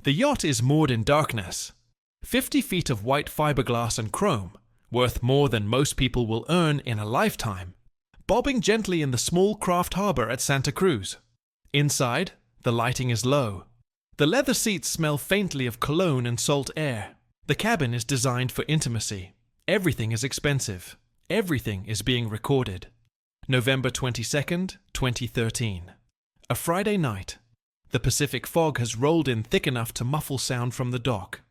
The yacht is moored in darkness. 50 feet of white fiberglass and chrome, worth more than most people will earn in a lifetime, bobbing gently in the small craft harbor at Santa Cruz. Inside, the lighting is low. The leather seats smell faintly of cologne and salt air. The cabin is designed for intimacy. Everything is expensive. Everything is being recorded. November 22nd, 2013. A Friday night. The Pacific fog has rolled in thick enough to muffle sound from the dock.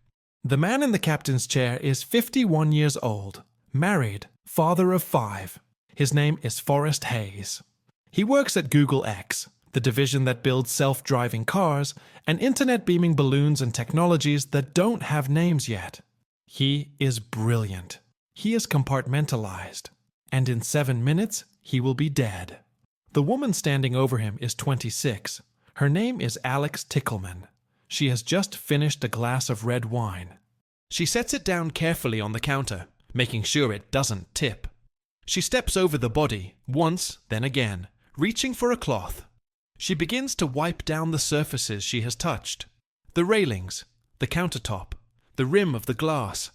The man in the captain's chair is 51 years old, married, father of 5. His name is Forrest Hayes. He works at Google X, the division that builds self-driving cars and internet-beaming balloons and technologies that don't have names yet. He is brilliant. He is compartmentalized. And in 7 minutes, he will be dead. The woman standing over him is 26. Her name is Alex Tickleman. She has just finished a glass of red wine. She sets it down carefully on the counter, making sure it doesn't tip. She steps over the body, once, then again, reaching for a cloth. She begins to wipe down the surfaces she has touched. The railings, the countertop, the rim of the glass.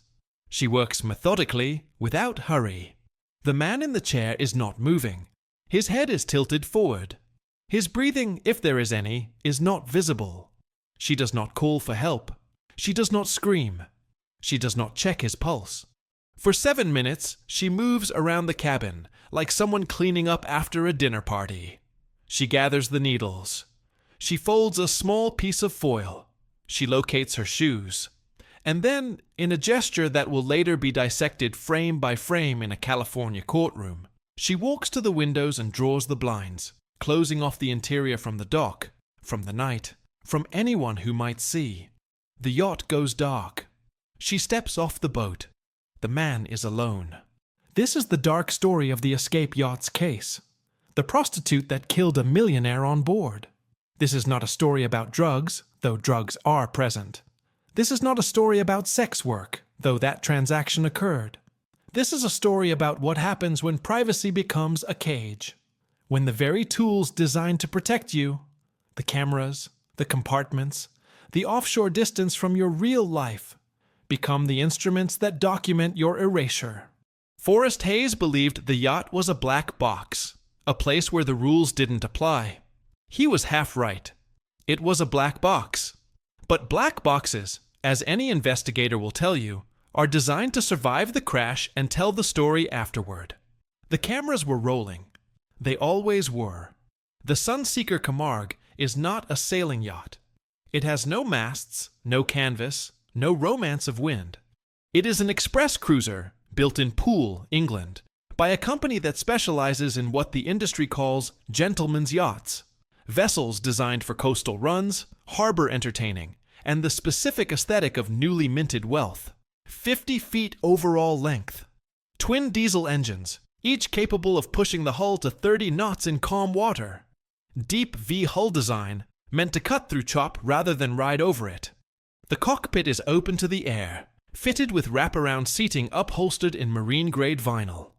She works methodically, without hurry. The man in the chair is not moving. His head is tilted forward. His breathing, if there is any, is not visible. She does not call for help. She does not scream. She does not check his pulse. For 7 minutes, she moves around the cabin, like someone cleaning up after a dinner party. She gathers the needles. She folds a small piece of foil. She locates her shoes. And then, in a gesture that will later be dissected frame by frame in a California courtroom, she walks to the windows and draws the blinds, closing off the interior from the dock, from the night, from anyone who might see. The yacht goes dark. She steps off the boat. The man is alone. This is the dark story of the escape yacht's case. The prostitute that killed a millionaire on board. This is not a story about drugs, though drugs are present. This is not a story about sex work, though that transaction occurred. This is a story about what happens when privacy becomes a cage. When the very tools designed to protect you, the cameras, the compartments, the offshore distance from your real life, become the instruments that document your erasure. Forrest Hayes believed the yacht was a black box, a place where the rules didn't apply. He was half right. It was a black box. But black boxes, as any investigator will tell you, are designed to survive the crash and tell the story afterward. The cameras were rolling. They always were. The Sunseeker Camargue is not a sailing yacht. It has no masts, no canvas, no romance of wind. It is an express cruiser built in Poole, England, by a company that specializes in what the industry calls gentlemen's yachts, vessels designed for coastal runs, harbor entertaining, and the specific aesthetic of newly minted wealth. 50 feet overall length. Twin diesel engines, each capable of pushing the hull to 30 knots in calm water. Deep V hull design, meant to cut through chop rather than ride over it. The cockpit is open to the air, fitted with wraparound seating upholstered in marine-grade vinyl.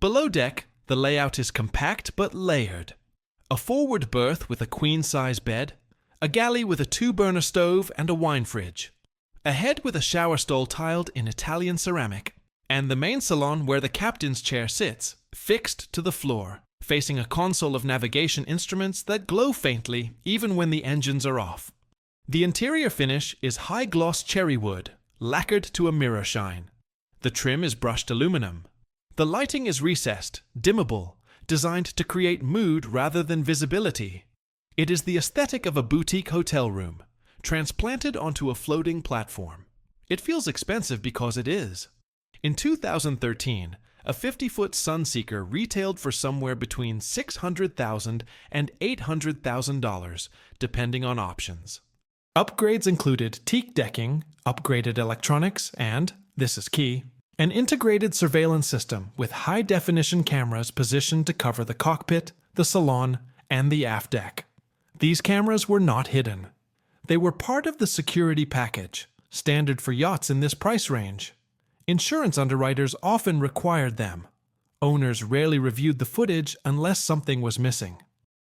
Below deck, the layout is compact but layered. A forward berth with a queen-size bed, a galley with a 2-burner stove and a wine fridge, a head with a shower stall tiled in Italian ceramic, and the main salon where the captain's chair sits, fixed to the floor, facing a console of navigation instruments that glow faintly even when the engines are off. The interior finish is high-gloss cherry wood, lacquered to a mirror shine. The trim is brushed aluminum. The lighting is recessed, dimmable, designed to create mood rather than visibility. It is the aesthetic of a boutique hotel room, transplanted onto a floating platform. It feels expensive because it is. In 2013, a 50-foot Sunseeker retailed for somewhere between $600,000 and $800,000, depending on options. Upgrades included teak decking, upgraded electronics, and, this is key, an integrated surveillance system with high-definition cameras positioned to cover the cockpit, the salon, and the aft deck. These cameras were not hidden. They were part of the security package, standard for yachts in this price range. Insurance underwriters often required them. Owners rarely reviewed the footage unless something was missing.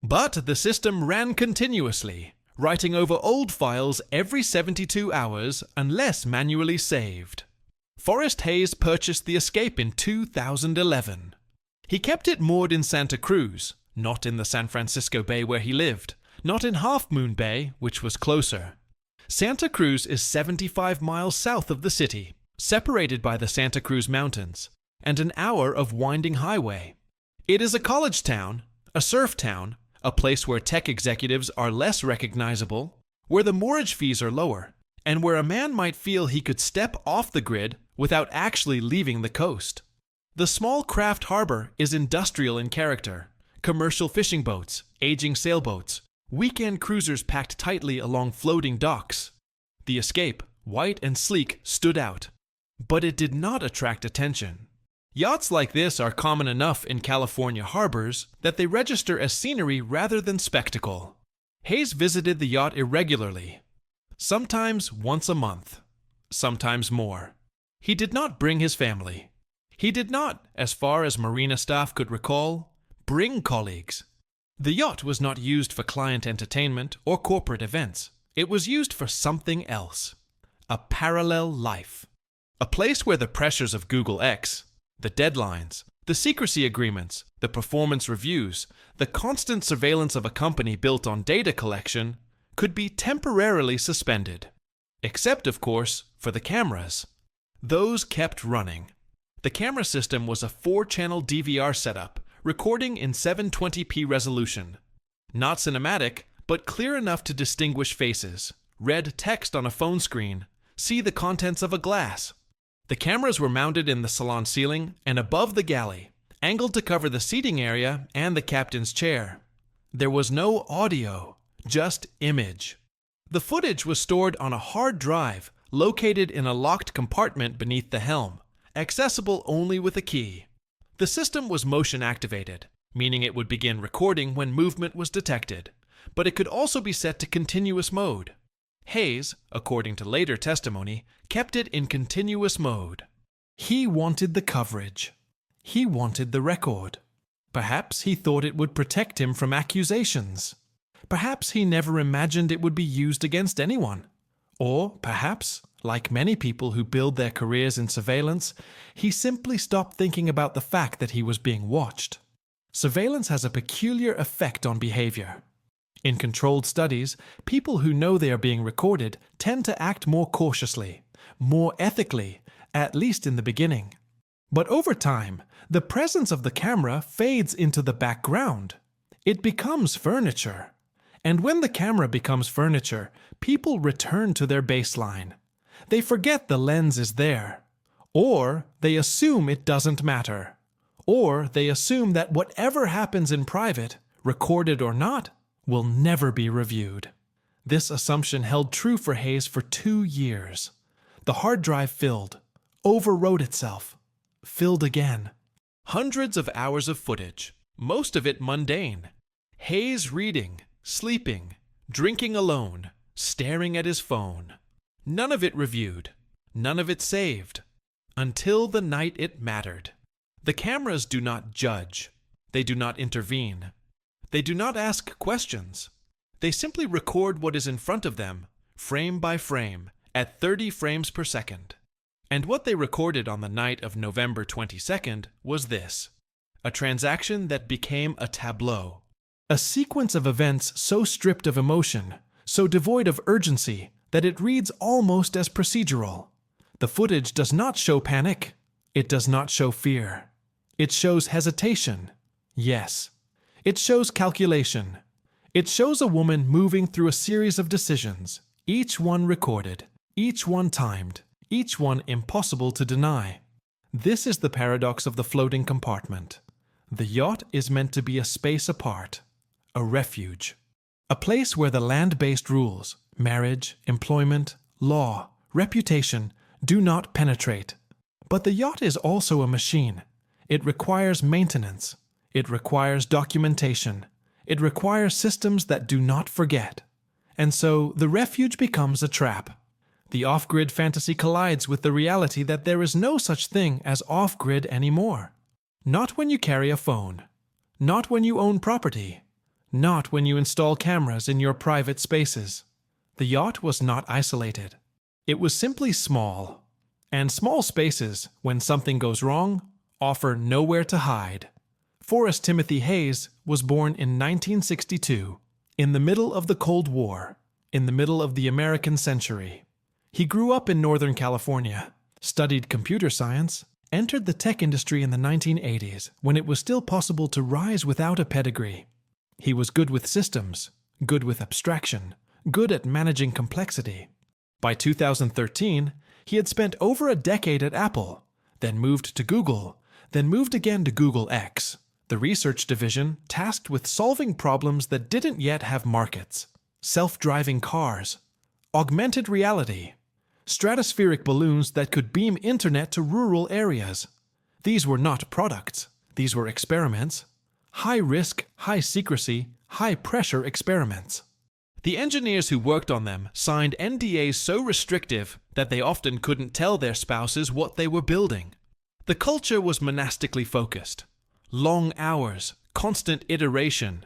But the system ran continuously, writing over old files every 72 hours unless manually saved. Forrest Hayes purchased the Escape in 2011. He kept it moored in Santa Cruz, not in the San Francisco Bay where he lived, not in Half Moon Bay, which was closer. Santa Cruz is 75 miles south of the city, separated by the Santa Cruz Mountains, and an hour of winding highway. It is a college town, a surf town, a place where tech executives are less recognizable, where the moorage fees are lower, and where a man might feel he could step off the grid without actually leaving the coast. The small craft harbor is industrial in character. Commercial fishing boats, aging sailboats, weekend cruisers packed tightly along floating docks. The Escape, white and sleek, stood out. But it did not attract attention. Yachts like this are common enough in California harbors that they register as scenery rather than spectacle. Hayes visited the yacht irregularly, sometimes once a month, sometimes more. He did not bring his family. He did not, as far as marina staff could recall, bring colleagues. The yacht was not used for client entertainment or corporate events. It was used for something else. A parallel life. A place where the pressures of Google X, the deadlines, the secrecy agreements, the performance reviews, the constant surveillance of a company built on data collection could be temporarily suspended. Except, of course, for the cameras. Those kept running. The camera system was a 4-channel DVR setup, recording in 720p resolution. Not cinematic, but clear enough to distinguish faces, read text on a phone screen, see the contents of a glass. The cameras were mounted in the salon ceiling and above the galley, angled to cover the seating area and the captain's chair. There was no audio, just image. The footage was stored on a hard drive located in a locked compartment beneath the helm, accessible only with a key. The system was motion activated, meaning it would begin recording when movement was detected, but it could also be set to continuous mode. Hayes, according to later testimony, kept it in continuous mode. He wanted the coverage. He wanted the record. Perhaps he thought it would protect him from accusations. Perhaps he never imagined it would be used against anyone. Or perhaps, like many people who build their careers in surveillance, he simply stopped thinking about the fact that he was being watched. Surveillance has a peculiar effect on behavior. In controlled studies, people who know they are being recorded tend to act more cautiously, more ethically, at least in the beginning. But over time, the presence of the camera fades into the background. It becomes furniture. And when the camera becomes furniture, people return to their baseline. They forget the lens is there. Or they assume it doesn't matter. Or they assume that whatever happens in private, recorded or not, will never be reviewed. This assumption held true for Hayes for 2 years. The hard drive filled, overwrote itself, filled again. Hundreds of hours of footage, most of it mundane. Hayes reading, sleeping, drinking alone, staring at his phone. None of it reviewed, none of it saved, until the night it mattered. The cameras do not judge. They do not intervene. They do not ask questions. They simply record what is in front of them, frame by frame, at 30 frames per second. And what they recorded on the night of November 22nd was this: a transaction that became a tableau. A sequence of events so stripped of emotion, so devoid of urgency, that it reads almost as procedural. The footage does not show panic. It does not show fear. It shows hesitation. Yes. It shows calculation. It shows a woman moving through a series of decisions, each one recorded, each one timed, each one impossible to deny. This is the paradox of the floating compartment. The yacht is meant to be a space apart, a refuge, a place where the land-based rules, marriage, employment, law, reputation, do not penetrate. But the yacht is also a machine. It requires maintenance. It requires documentation. It requires systems that do not forget. And so the refuge becomes a trap. The off-grid fantasy collides with the reality that there is no such thing as off-grid anymore. Not when you carry a phone. Not when you own property. Not when you install cameras in your private spaces. The yacht was not isolated. It was simply small. And small spaces, when something goes wrong, offer nowhere to hide. Forrest Timothy Hayes was born in 1962, in the middle of the Cold War, in the middle of the American century. He grew up in Northern California, studied computer science, entered the tech industry in the 1980s when it was still possible to rise without a pedigree. He was good with systems, good with abstraction, good at managing complexity. By 2013, he had spent over a decade at Apple, then moved to Google, then moved again to Google X, the research division tasked with solving problems that didn't yet have markets: self-driving cars, augmented reality, stratospheric balloons that could beam internet to rural areas. These were not products, these were experiments. High-risk, high-secrecy, high-pressure experiments. The engineers who worked on them signed NDAs so restrictive that they often couldn't tell their spouses what they were building. The culture was monastically focused. Long hours, constant iteration,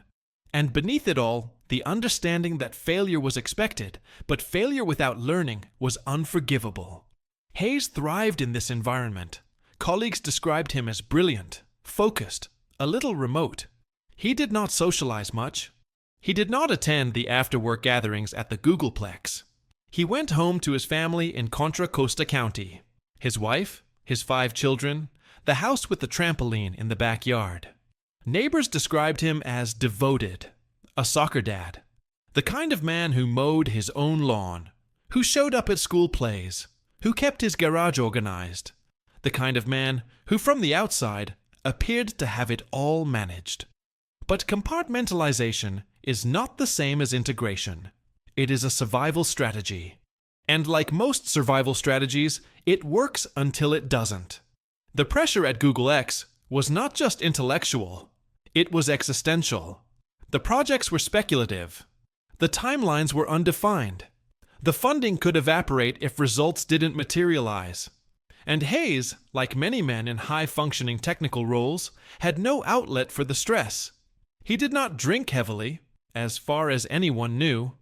and beneath it all, the understanding that failure was expected, but failure without learning was unforgivable. Hayes thrived in this environment. Colleagues described him as brilliant, focused, a little remote. He did not socialize much. He did not attend the after-work gatherings at the Googleplex. He went home to his family in Contra Costa County. His wife, his 5 children, the house with the trampoline in the backyard. Neighbors described him as devoted, a soccer dad, the kind of man who mowed his own lawn, who showed up at school plays, who kept his garage organized, the kind of man who, from the outside, appeared to have it all managed. But compartmentalization is not the same as integration. It is a survival strategy. And like most survival strategies, it works until it doesn't. The pressure at Google X was not just intellectual, it was existential. The projects were speculative. The timelines were undefined. The funding could evaporate if results didn't materialize. And Hayes, like many men in high-functioning technical roles, had no outlet for the stress. He did not drink heavily, as far as anyone knew.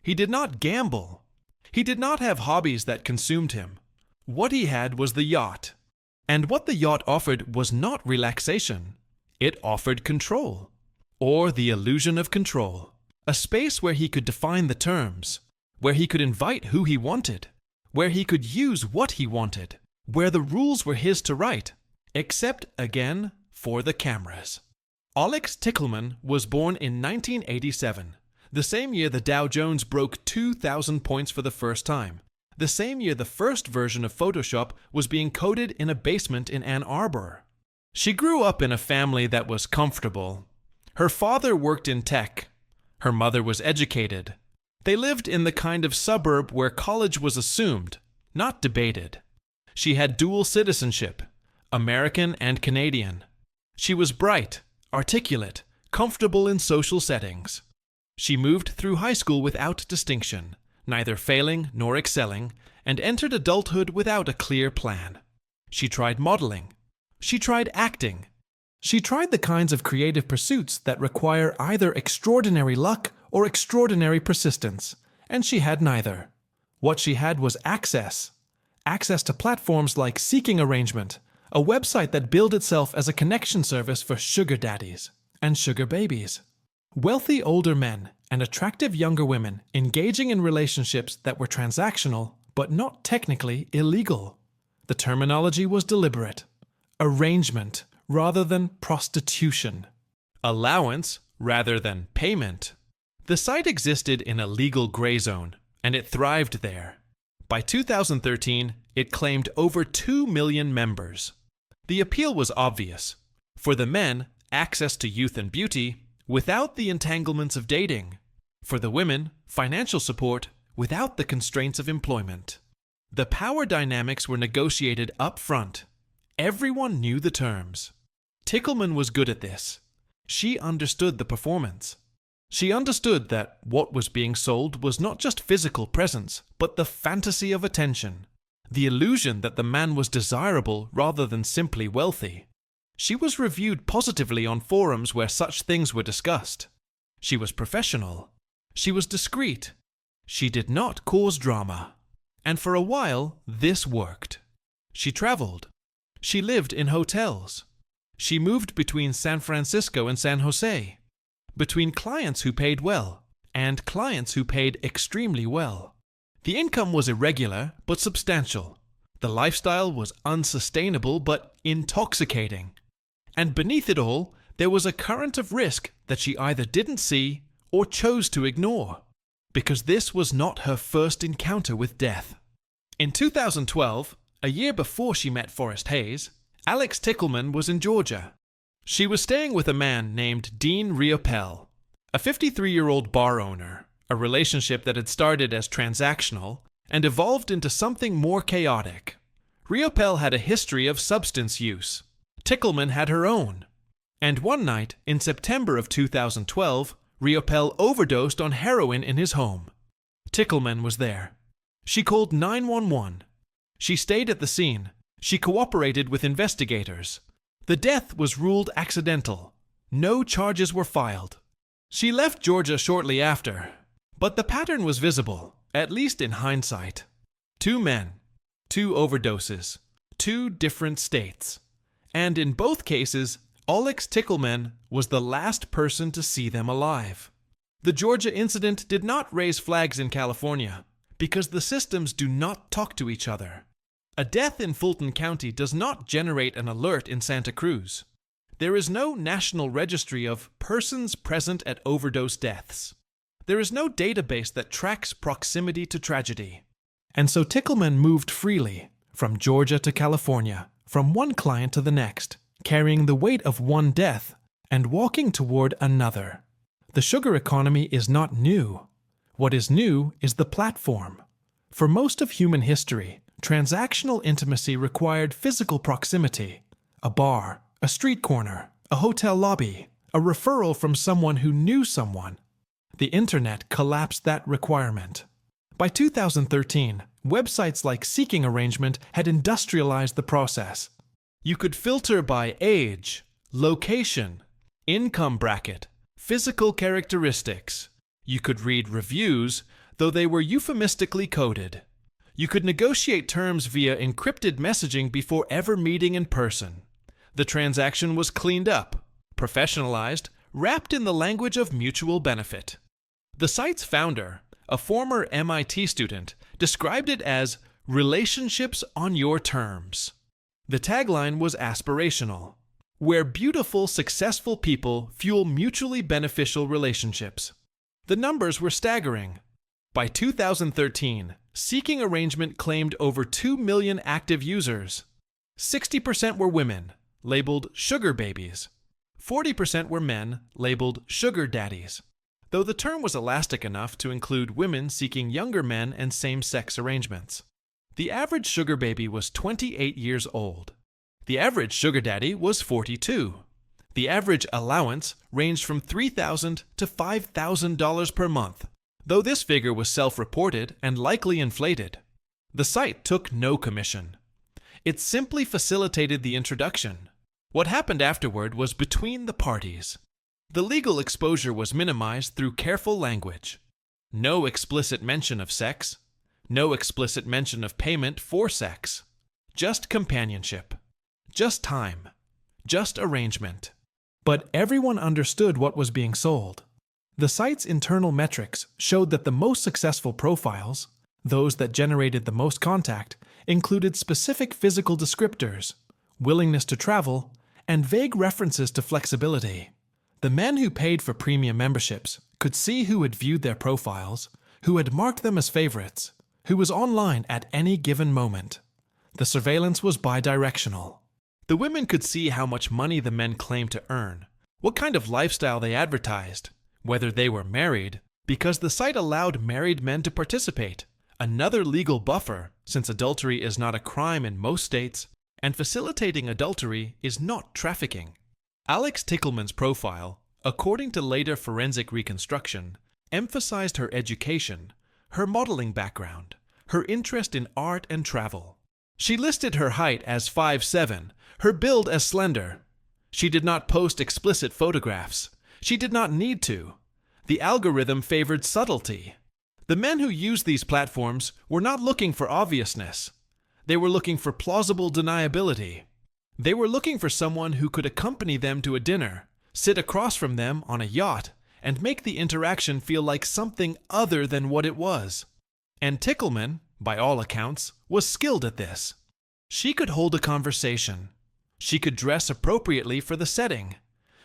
He did not gamble. He did not have hobbies that consumed him. What he had was the yacht. And what the yacht offered was not relaxation. It offered control, or the illusion of control. A space where he could define the terms, where he could invite who he wanted, where he could use what he wanted, where the rules were his to write, except, again, for the cameras. Alex Tickelman was born in 1987, the same year the Dow Jones broke 2,000 points for the first time, the same year the first version of Photoshop was being coded in a basement in Ann Arbor. She grew up in a family that was comfortable. Her father worked in tech. Her mother was educated. They lived in the kind of suburb where college was assumed, not debated. She had dual citizenship, American and Canadian. She was bright, articulate, comfortable in social settings. She moved through high school without distinction, neither failing nor excelling, and entered adulthood without a clear plan. She tried modeling. She tried acting. She tried the kinds of creative pursuits that require either extraordinary luck or extraordinary persistence, and she had neither. What she had was access. Access to platforms like Seeking Arrangement, a website that billed itself as a connection service for sugar daddies and sugar babies. Wealthy older men and attractive younger women engaging in relationships that were transactional but not technically illegal. The terminology was deliberate. Arrangement rather than prostitution. Allowance rather than payment. The site existed in a legal gray zone, and it thrived there. By 2013, it claimed over 2 million members. The appeal was obvious. For the men, access to youth and beauty without the entanglements of dating. For the women, financial support without the constraints of employment. The power dynamics were negotiated up front. Everyone knew the terms. Tickelman was good at this. She understood the performance. She understood that what was being sold was not just physical presence, but the fantasy of attention, the illusion that the man was desirable rather than simply wealthy. She was reviewed positively on forums where such things were discussed. She was professional. She was discreet. She did not cause drama. And for a while, this worked. She traveled. She lived in hotels. She moved between San Francisco and San Jose, between clients who paid well and clients who paid extremely well. The income was irregular but substantial. The lifestyle was unsustainable but intoxicating. And beneath it all, there was a current of risk that she either didn't see or chose to ignore, because this was not her first encounter with death. In 2012, a year before she met Forrest Hayes, Alex Tickleman was in Georgia. She was staying with a man named Dean Riopelle, a 53-year-old bar owner, a relationship that had started as transactional and evolved into something more chaotic. Riopelle had a history of substance use. Tickleman had her own. And one night, in September of 2012, Riopelle overdosed on heroin in his home. Tickleman was there. She called 911. She stayed at the scene. She cooperated with investigators. The death was ruled accidental. No charges were filed. She left Georgia shortly after, but the pattern was visible, at least in hindsight. 2 men, 2 overdoses, 2 different states. And in both cases, Alex Tickleman was the last person to see them alive. The Georgia incident did not raise flags in California, because the systems do not talk to each other. A death in Fulton County does not generate an alert in Santa Cruz. There is no national registry of persons present at overdose deaths. There is no database that tracks proximity to tragedy. And so Tickleman moved freely, from Georgia to California, from one client to the next, carrying the weight of one death and walking toward another. The sugar economy is not new. What is new is the platform. For most of human history, transactional intimacy required physical proximity: a bar, a street corner, a hotel lobby, a referral from someone who knew someone. The internet collapsed that requirement. By 2013, websites like Seeking Arrangement had industrialized the process. You could filter by age, location, income bracket, physical characteristics. You could read reviews, though they were euphemistically coded. You could negotiate terms via encrypted messaging before ever meeting in person. The transaction was cleaned up, professionalized, wrapped in the language of mutual benefit. The site's founder, a former MIT student, described it as relationships on your terms. The tagline was aspirational, where beautiful, successful people fuel mutually beneficial relationships. The numbers were staggering. By 2013, Seeking Arrangement claimed over 2 million active users. 60% were women, labeled sugar babies. 40% were men, labeled sugar daddies, though the term was elastic enough to include women seeking younger men and same-sex arrangements. The average sugar baby was 28 years old. The average sugar daddy was 42. The average allowance ranged from $3,000 to $5,000 per month, though this figure was self-reported and likely inflated. The site took no commission. It simply facilitated the introduction. What happened afterward was between the parties. The legal exposure was minimized through careful language. No explicit mention of sex. No explicit mention of payment for sex. Just companionship. Just time. Just arrangement. But everyone understood what was being sold. The site's internal metrics showed that the most successful profiles, those that generated the most contact, included specific physical descriptors, willingness to travel, and vague references to flexibility. The men who paid for premium memberships could see who had viewed their profiles, who had marked them as favorites, who was online at any given moment. The surveillance was bidirectional. The women could see how much money the men claimed to earn, what kind of lifestyle they advertised, whether they were married, because the site allowed married men to participate, another legal buffer since adultery is not a crime in most states, and facilitating adultery is not trafficking. Alex Tickleman's profile, according to later forensic reconstruction, emphasized her education, her modeling background, her interest in art and travel. She listed her height as 5'7", her build as slender. She did not post explicit photographs. She did not need to. The algorithm favored subtlety. The men who used these platforms were not looking for obviousness. They were looking for plausible deniability. They were looking for someone who could accompany them to a dinner, sit across from them on a yacht, and make the interaction feel like something other than what it was. And Tickleman, by all accounts, was skilled at this. She could hold a conversation. She could dress appropriately for the setting.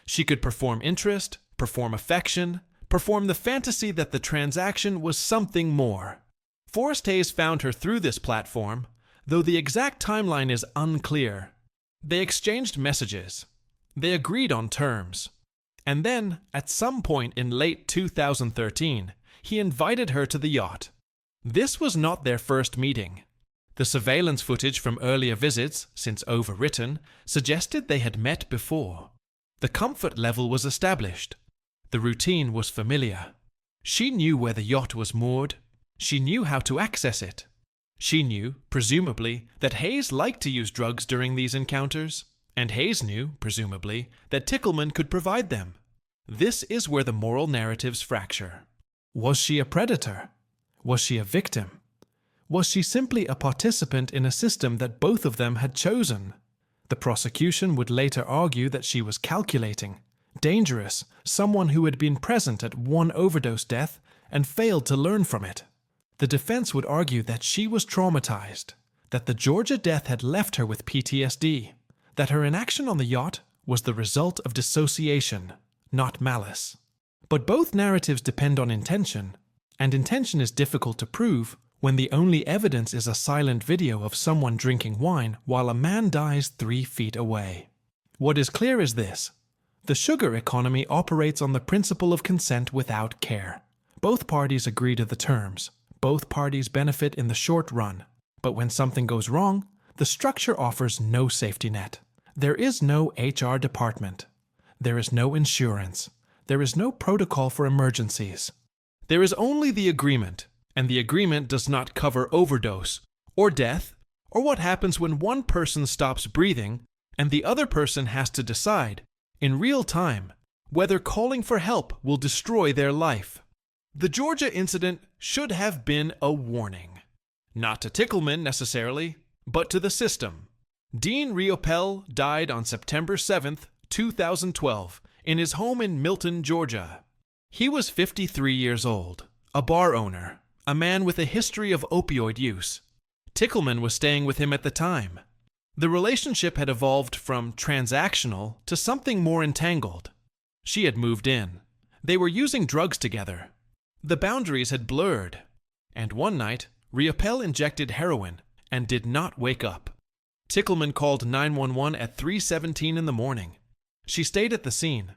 She could perform interest, perform affection, perform the fantasy that the transaction was something more. Forrest Hayes found her through this platform, though the exact timeline is unclear. They exchanged messages. They agreed on terms. And then, at some point in late 2013, he invited her to the yacht. This was not their first meeting. The surveillance footage from earlier visits, since overwritten, suggested they had met before. The comfort level was established. The routine was familiar. She knew where the yacht was moored. She knew how to access it. She knew, presumably, that Hayes liked to use drugs during these encounters, and Hayes knew, presumably, that Tickleman could provide them. This is where the moral narratives fracture. Was she a predator? Was she a victim? Was she simply a participant in a system that both of them had chosen? The prosecution would later argue that she was calculating, dangerous, someone who had been present at one overdose death and failed to learn from it. The defense would argue that she was traumatized, that the Georgia death had left her with PTSD, that her inaction on the yacht was the result of dissociation, not malice. But both narratives depend on intention, and intention is difficult to prove when the only evidence is a silent video of someone drinking wine while a man dies 3 feet away. What is clear is this: the sugar economy operates on the principle of consent without care. Both parties agree to the terms. Both parties benefit in the short run. But when something goes wrong, the structure offers no safety net. There is no HR department. There is no insurance. There is no protocol for emergencies. There is only the agreement, and the agreement does not cover overdose, or death, or what happens when one person stops breathing and the other person has to decide, in real time, whether calling for help will destroy their life. The Georgia incident should have been a warning. Not to Tickleman necessarily, but to the system. Dean Riopelle died on September 7th, 2012, in his home in Milton, Georgia. He was 53 years old, a bar owner, a man with a history of opioid use. Tickleman was staying with him at the time. The relationship had evolved from transactional to something more entangled. She had moved in. They were using drugs together. The boundaries had blurred, and one night, Riopelle injected heroin and did not wake up. Tickleman called 911 at 3:17 in the morning. She stayed at the scene.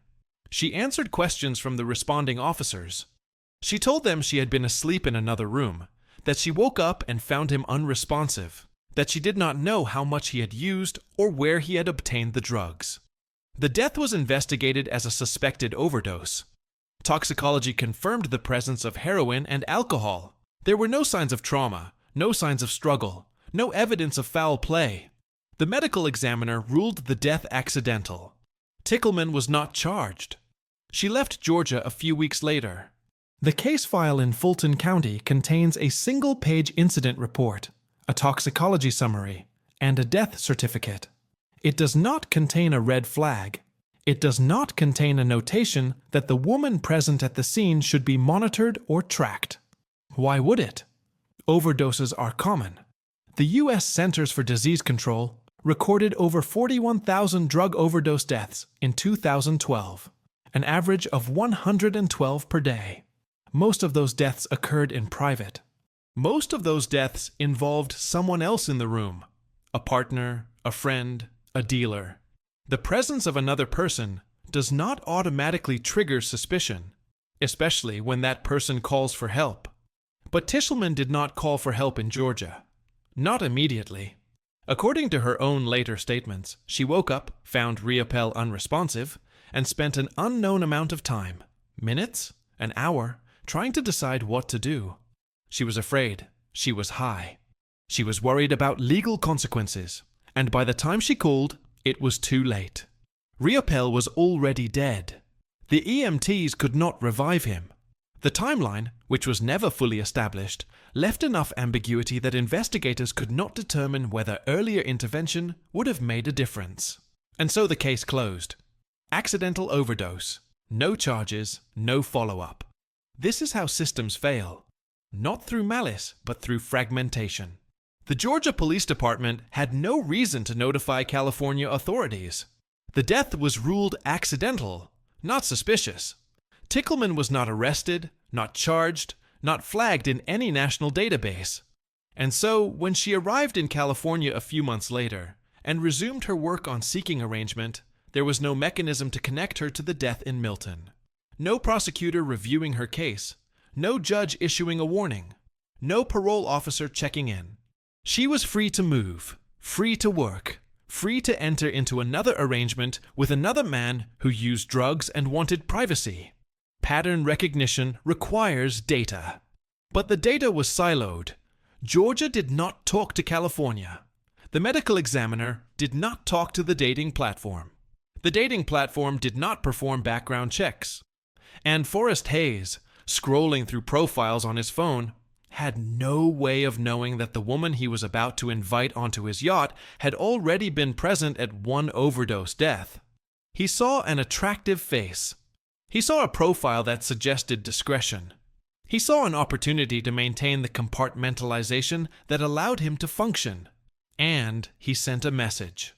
She answered questions from the responding officers. She told them she had been asleep in another room, that she woke up and found him unresponsive, that she did not know how much he had used or where he had obtained the drugs. The death was investigated as a suspected overdose. Toxicology confirmed the presence of heroin and alcohol. There were no signs of trauma, no signs of struggle, no evidence of foul play. The medical examiner ruled the death accidental. Tickleman was not charged. She left Georgia a few weeks later. The case file in Fulton County contains a single-page incident report, a toxicology summary, and a death certificate. It does not contain a red flag. It does not contain a notation that the woman present at the scene should be monitored or tracked. Why would it? Overdoses are common. The U.S. Centers for Disease Control recorded over 41,000 drug overdose deaths in 2012, an average of 112 per day. Most of those deaths occurred in private. Most of those deaths involved someone else in the room, a partner, a friend, a dealer. The presence of another person does not automatically trigger suspicion, especially when that person calls for help. But Tickleman did not call for help in Georgia. Not immediately. According to her own later statements, she woke up, found Riopelle unresponsive, and spent an unknown amount of time, minutes, an hour, trying to decide what to do. She was afraid. She was high. She was worried about legal consequences, and by the time she called, it was too late. Riopelle was already dead. The EMTs could not revive him. The timeline, which was never fully established, left enough ambiguity that investigators could not determine whether earlier intervention would have made a difference. And so the case closed. Accidental overdose. No charges, no follow-up. This is how systems fail. Not through malice, but through fragmentation. The Georgia Police Department had no reason to notify California authorities. The death was ruled accidental, not suspicious. Tickleman was not arrested, not charged, not flagged in any national database. And so, when she arrived in California a few months later and resumed her work on seeking arrangement, there was no mechanism to connect her to the death in Milton. No prosecutor reviewing her case, no judge issuing a warning, no parole officer checking in. She was free to move, free to work, free to enter into another arrangement with another man who used drugs and wanted privacy. Pattern recognition requires data. But the data was siloed. Georgia did not talk to California. The medical examiner did not talk to the dating platform. The dating platform did not perform background checks. And Forrest Hayes, scrolling through profiles on his phone, had no way of knowing that the woman he was about to invite onto his yacht had already been present at one overdose death. He saw an attractive face. He saw a profile that suggested discretion. He saw an opportunity to maintain the compartmentalization that allowed him to function. And he sent a message.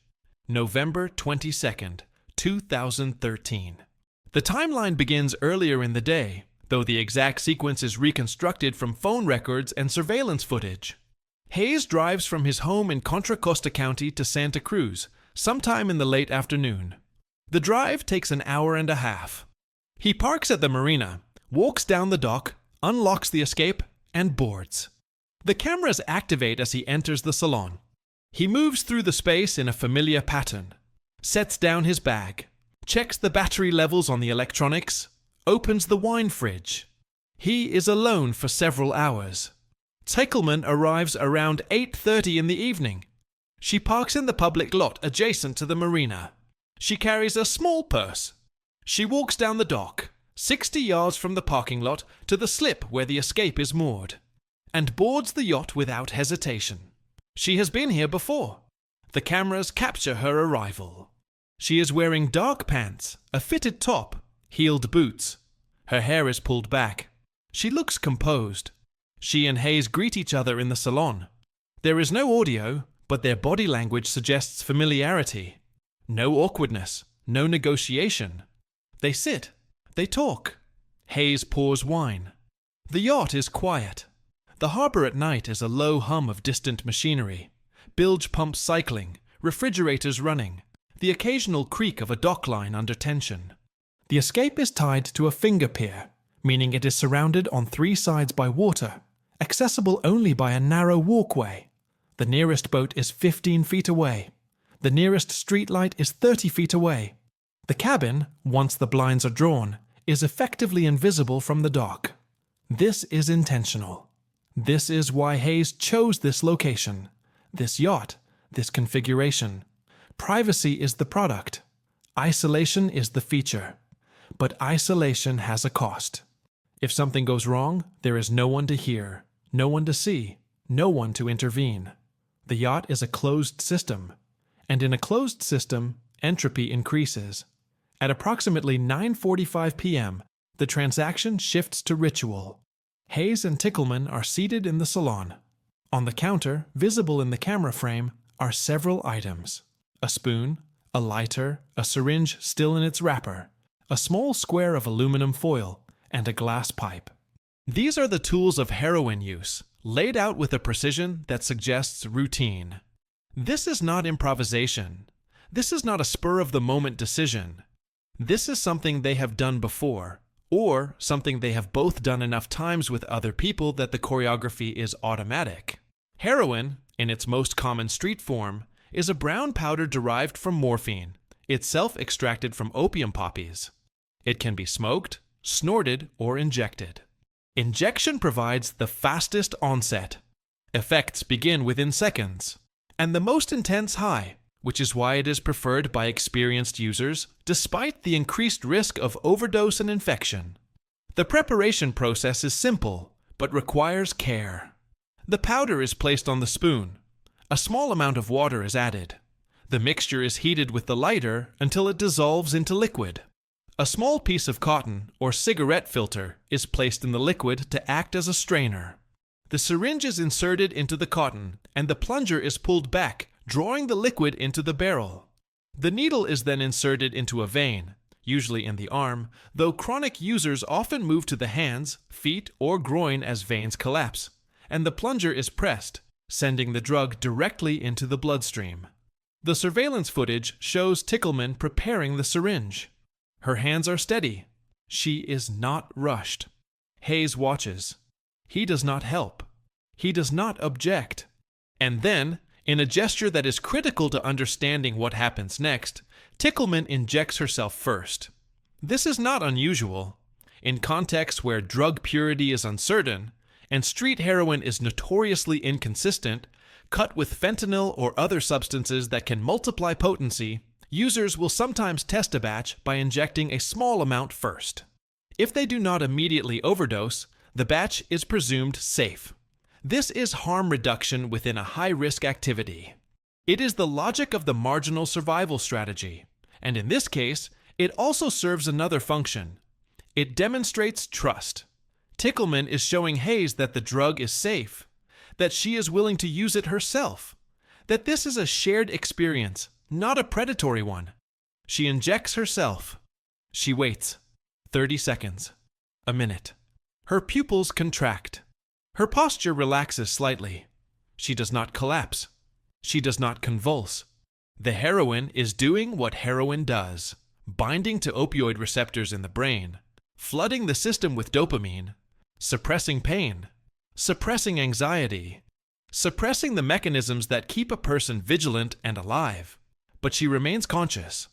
November 22nd, 2013. The timeline begins earlier in the day, though the exact sequence is reconstructed from phone records and surveillance footage. Hayes drives from his home in Contra Costa County to Santa Cruz, sometime in the late afternoon. The drive takes an hour and a half. He parks at the marina, walks down the dock, unlocks the escape, and boards. The cameras activate as he enters the salon. He moves through the space in a familiar pattern, sets down his bag, checks the battery levels on the electronics, opens the wine fridge. He is alone for several hours. Tickleman arrives around 8:30 in the evening. She parks in the public lot adjacent to the marina. She carries a small purse. She walks down the dock, 60 yards from the parking lot to the slip where the escape is moored, and boards the yacht without hesitation. She has been here before. The cameras capture her arrival. She is wearing dark pants, a fitted top, heeled boots. Her hair is pulled back. She looks composed. She and Hayes greet each other in the salon. There is no audio, but their body language suggests familiarity. No awkwardness, no negotiation. They sit. They talk. Hayes pours wine. The yacht is quiet. The harbor at night is a low hum of distant machinery. Bilge pumps cycling, refrigerators running, the occasional creak of a dock line under tension. The escape is tied to a finger pier, meaning it is surrounded on 3 sides by water, accessible only by a narrow walkway. The nearest boat is 15 feet away. The nearest streetlight is 30 feet away. The cabin, once the blinds are drawn, is effectively invisible from the dock. This is intentional. This is why Hayes chose this location, this yacht, this configuration. Privacy is the product. Isolation is the feature. But isolation has a cost. If something goes wrong, there is no one to hear, no one to see, no one to intervene. The yacht is a closed system. And in a closed system, entropy increases. At approximately 9:45 p.m., the transaction shifts to ritual. Hayes and Tickleman are seated in the salon. On the counter, visible in the camera frame, are several items. A spoon, a lighter, a syringe still in its wrapper, a small square of aluminum foil, and a glass pipe. These are the tools of heroin use, laid out with a precision that suggests routine. This is not improvisation. This is not a spur-of-the-moment decision. This is something they have done before, or something they have both done enough times with other people that the choreography is automatic. Heroin, in its most common street form, is a brown powder derived from morphine, itself extracted from opium poppies. It can be smoked, snorted, or injected. Injection provides the fastest onset. Effects begin within seconds, and the most intense high, which is why it is preferred by experienced users despite the increased risk of overdose and infection. The preparation process is simple, but requires care. The powder is placed on the spoon. A small amount of water is added. The mixture is heated with the lighter until it dissolves into liquid. A small piece of cotton or cigarette filter is placed in the liquid to act as a strainer. The syringe is inserted into the cotton and the plunger is pulled back, drawing the liquid into the barrel. The needle is then inserted into a vein, usually in the arm, though chronic users often move to the hands, feet, or groin as veins collapse, and the plunger is pressed, sending the drug directly into the bloodstream. The surveillance footage shows Tickleman preparing the syringe. Her hands are steady. She is not rushed. Hayes watches. He does not help. He does not object. And then, in a gesture that is critical to understanding what happens next, Tickleman injects herself first. This is not unusual. In contexts where drug purity is uncertain, and street heroin is notoriously inconsistent, cut with fentanyl or other substances that can multiply potency, users will sometimes test a batch by injecting a small amount first. If they do not immediately overdose, the batch is presumed safe. This is harm reduction within a high-risk activity. It is the logic of the marginal survival strategy, and in this case, it also serves another function. It demonstrates trust. Tickleman is showing Hayes that the drug is safe, that she is willing to use it herself, that this is a shared experience, not a predatory one. She injects herself. She waits. 30 seconds. A minute. Her pupils contract. Her posture relaxes slightly. She does not collapse. She does not convulse. The heroin is doing what heroin does, binding to opioid receptors in the brain, flooding the system with dopamine, suppressing pain, suppressing anxiety, suppressing the mechanisms that keep a person vigilant and alive. But she remains conscious.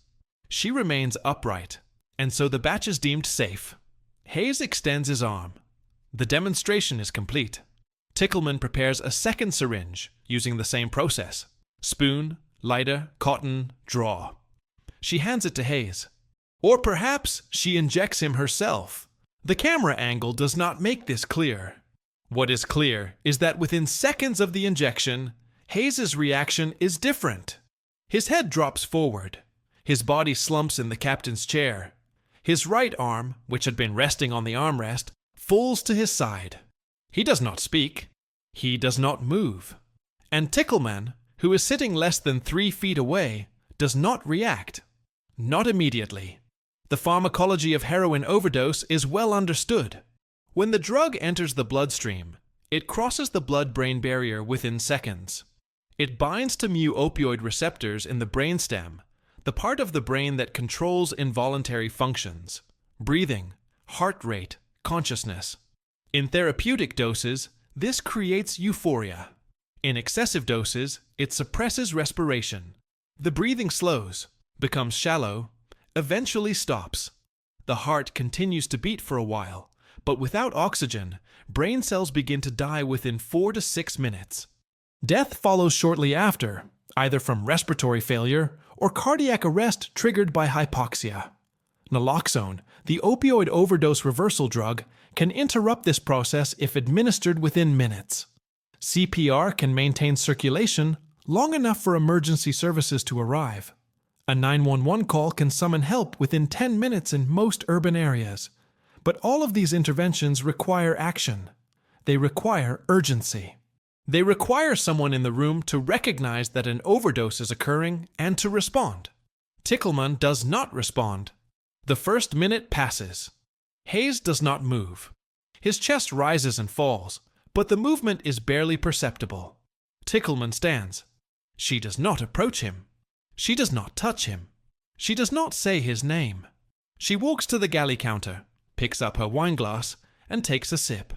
She remains upright, and so the batch is deemed safe. Hayes extends his arm. The demonstration is complete. Tickleman prepares a second syringe using the same process. Spoon, lighter, cotton, draw. She hands it to Hayes. Or perhaps she injects him herself. The camera angle does not make this clear. What is clear is that within seconds of the injection, Hayes' reaction is different. His head drops forward. His body slumps in the captain's chair. His right arm, which had been resting on the armrest, falls to his side. He does not speak. He does not move. And Tickleman, who is sitting less than 3 feet away, does not react. Not immediately. The pharmacology of heroin overdose is well understood. When the drug enters the bloodstream, it crosses the blood-brain barrier within seconds. It binds to mu-opioid receptors in the brainstem, the part of the brain that controls involuntary functions, breathing, heart rate, consciousness. In therapeutic doses, this creates euphoria. In excessive doses, it suppresses respiration. The breathing slows, becomes shallow, eventually stops. The heart continues to beat for a while, but without oxygen, brain cells begin to die within 4 to 6 minutes. Death follows shortly after, either from respiratory failure or cardiac arrest triggered by hypoxia. Naloxone, the opioid overdose reversal drug, can interrupt this process if administered within minutes. CPR can maintain circulation long enough for emergency services to arrive. A 911 call can summon help within 10 minutes in most urban areas. But all of these interventions require action. They require urgency. They require someone in the room to recognize that an overdose is occurring and to respond. Tickleman does not respond. The first minute passes. Hayes does not move. His chest rises and falls, but the movement is barely perceptible. Tickleman stands. She does not approach him. She does not touch him. She does not say his name. She walks to the galley counter, picks up her wineglass, and takes a sip.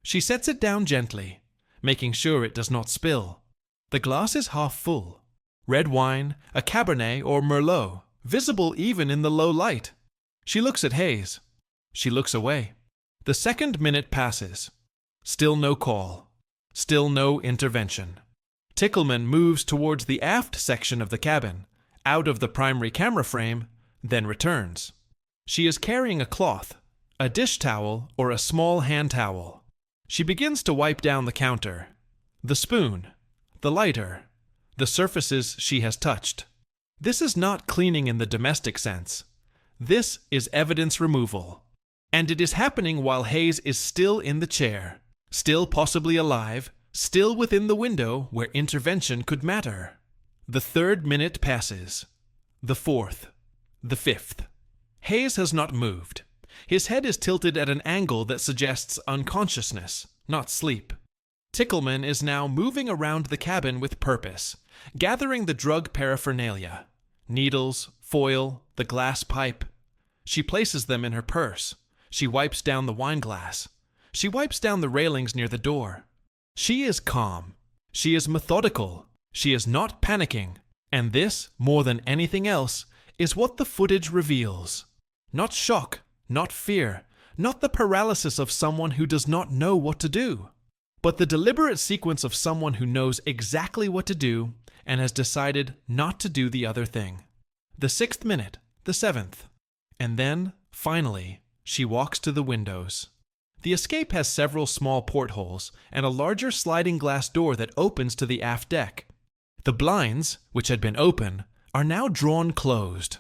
She sets it down gently, making sure it does not spill. The glass is half full. Red wine, a Cabernet or Merlot, visible even in the low light. She looks at Hayes. She looks away. The second minute passes. Still no call. Still no intervention. Tickleman moves towards the aft section of the cabin, out of the primary camera frame, then returns. She is carrying a cloth, a dish towel, or a small hand towel. She begins to wipe down the counter, the spoon, the lighter, the surfaces she has touched. This is not cleaning in the domestic sense. This is evidence removal. And it is happening while Hayes is still in the chair, still possibly alive, still within the window where intervention could matter. The 3rd minute passes. The 4th. The 5th. Hayes has not moved. His head is tilted at an angle that suggests unconsciousness, not sleep. Tickleman is now moving around the cabin with purpose, gathering the drug paraphernalia. Needles, foil, the glass pipe. She places them in her purse. She wipes down the wine glass. She wipes down the railings near the door. She is calm. She is methodical. She is not panicking. And this, more than anything else, is what the footage reveals. Not shock, not fear, not the paralysis of someone who does not know what to do, but the deliberate sequence of someone who knows exactly what to do and has decided not to do the other thing. The 6th minute, the 7th. And then, finally, she walks to the windows. The escape has several small portholes and a larger sliding glass door that opens to the aft deck. The blinds, which had been open, are now drawn closed,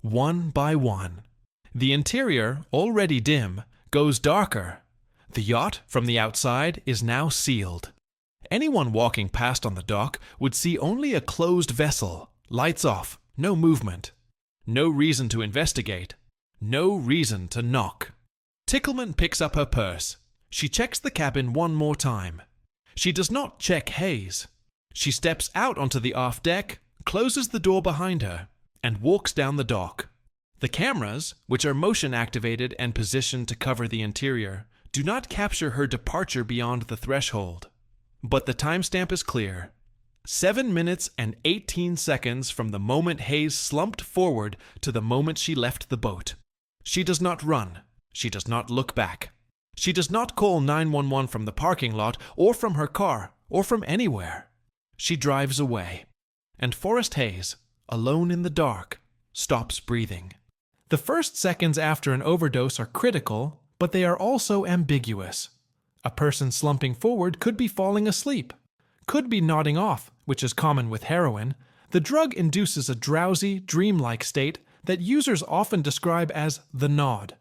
one by one. The interior, already dim, goes darker. The yacht, from the outside, is now sealed. Anyone walking past on the dock would see only a closed vessel, lights off, no movement. No reason to investigate. No reason to knock. Tickleman picks up her purse. She checks the cabin one more time. She does not check Hayes. She steps out onto the aft deck, closes the door behind her, and walks down the dock. The cameras, which are motion activated and positioned to cover the interior, do not capture her departure beyond the threshold. But the timestamp is clear. 7 minutes and 18 seconds from the moment Hayes slumped forward to the moment she left the boat. She does not run. She does not look back. She does not call 911 from the parking lot or from her car or from anywhere. She drives away. And Forrest Hayes, alone in the dark, stops breathing. The first seconds after an overdose are critical, but they are also ambiguous. A person slumping forward could be falling asleep, could be nodding off, which is common with heroin. The drug induces a drowsy, dreamlike state that users often describe as the nod,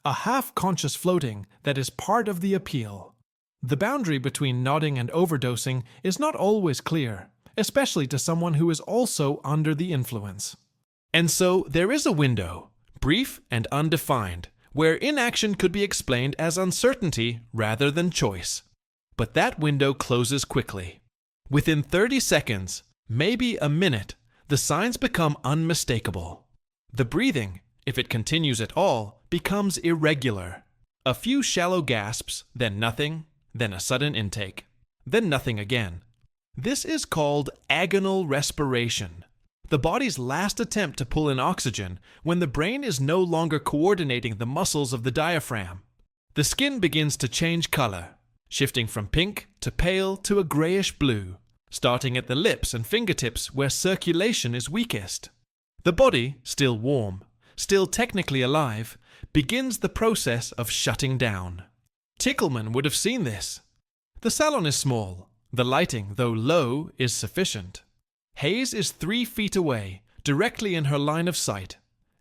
a half-conscious floating that is part of the appeal. The boundary between nodding and overdosing is not always clear, especially to someone who is also under the influence. And so there is a window, brief and undefined, where inaction could be explained as uncertainty rather than choice. But that window closes quickly. Within 30 seconds, maybe a minute, the signs become unmistakable. The breathing, if it continues at all, becomes irregular. A few shallow gasps, then nothing, then a sudden intake, then nothing again. This is called agonal respiration, the body's last attempt to pull in oxygen when the brain is no longer coordinating the muscles of the diaphragm. The skin begins to change color, shifting from pink to pale to a grayish blue, starting at the lips and fingertips where circulation is weakest. The body, still warm, still technically alive, begins the process of shutting down. Tickleman would have seen this. The salon is small. The lighting, though low, is sufficient. Hayes is 3 feet away, directly in her line of sight,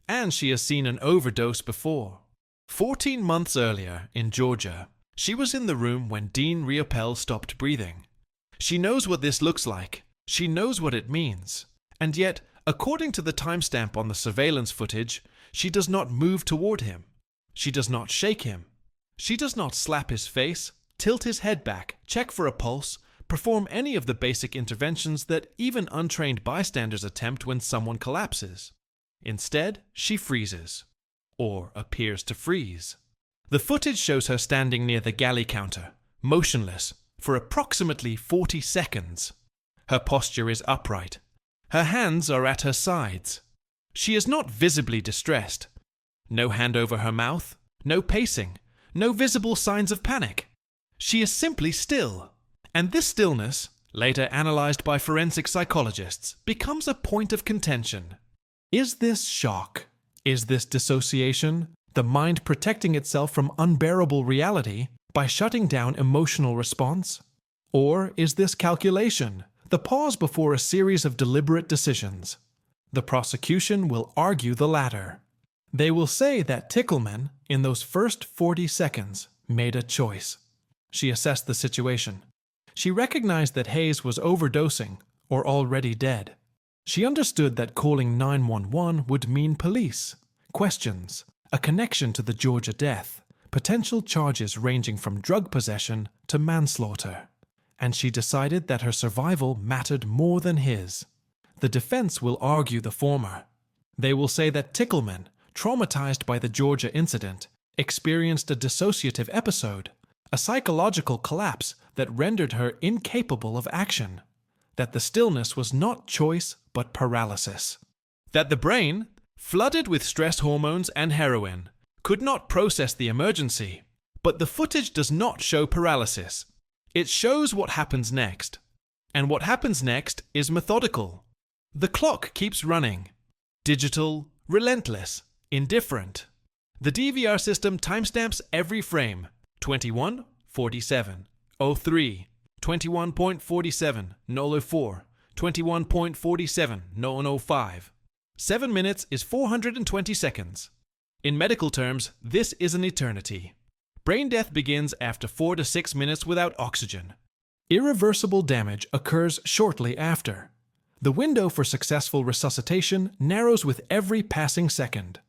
and she has seen an overdose before. 14 months earlier, in Georgia, she was in the room when Dean Riopelle stopped breathing. She knows what this looks like. She knows what it means. And yet, according to the timestamp on the surveillance footage, she does not move toward him. She does not shake him. She does not slap his face, tilt his head back, check for a pulse, perform any of the basic interventions that even untrained bystanders attempt when someone collapses. Instead, she freezes, or appears to freeze. The footage shows her standing near the galley counter, motionless, for approximately 40 seconds. Her posture is upright. Her hands are at her sides. She is not visibly distressed. No hand over her mouth, no pacing, no visible signs of panic. She is simply still. And this stillness, later analyzed by forensic psychologists, becomes a point of contention. Is this shock? Is this dissociation? The mind protecting itself from unbearable reality by shutting down emotional response? Or is this calculation, the pause before a series of deliberate decisions? The prosecution will argue the latter. They will say that Tickleman, in those first 40 seconds, made a choice. She assessed the situation. She recognized that Hayes was overdosing or already dead. She understood that calling 911 would mean police, questions, a connection to the Georgia death, potential charges ranging from drug possession to manslaughter. And she decided that her survival mattered more than his. The defense will argue the former. They will say that Tickleman, traumatized by the Georgia incident, experienced a dissociative episode, a psychological collapse that rendered her incapable of action, that the stillness was not choice but paralysis, that the brain, flooded with stress hormones and heroin, could not process the emergency. But the footage does not show paralysis. It shows what happens next. And what happens next is methodical. The clock keeps running. Digital, relentless, indifferent. The DVR system timestamps every frame. 21:47, 03, 21.47, 004, 21.47, 005. 7 minutes is 420 seconds. In medical terms, this is an eternity. Brain death begins after 4 to 6 minutes without oxygen. Irreversible damage occurs shortly after. The window for successful resuscitation narrows with every passing second.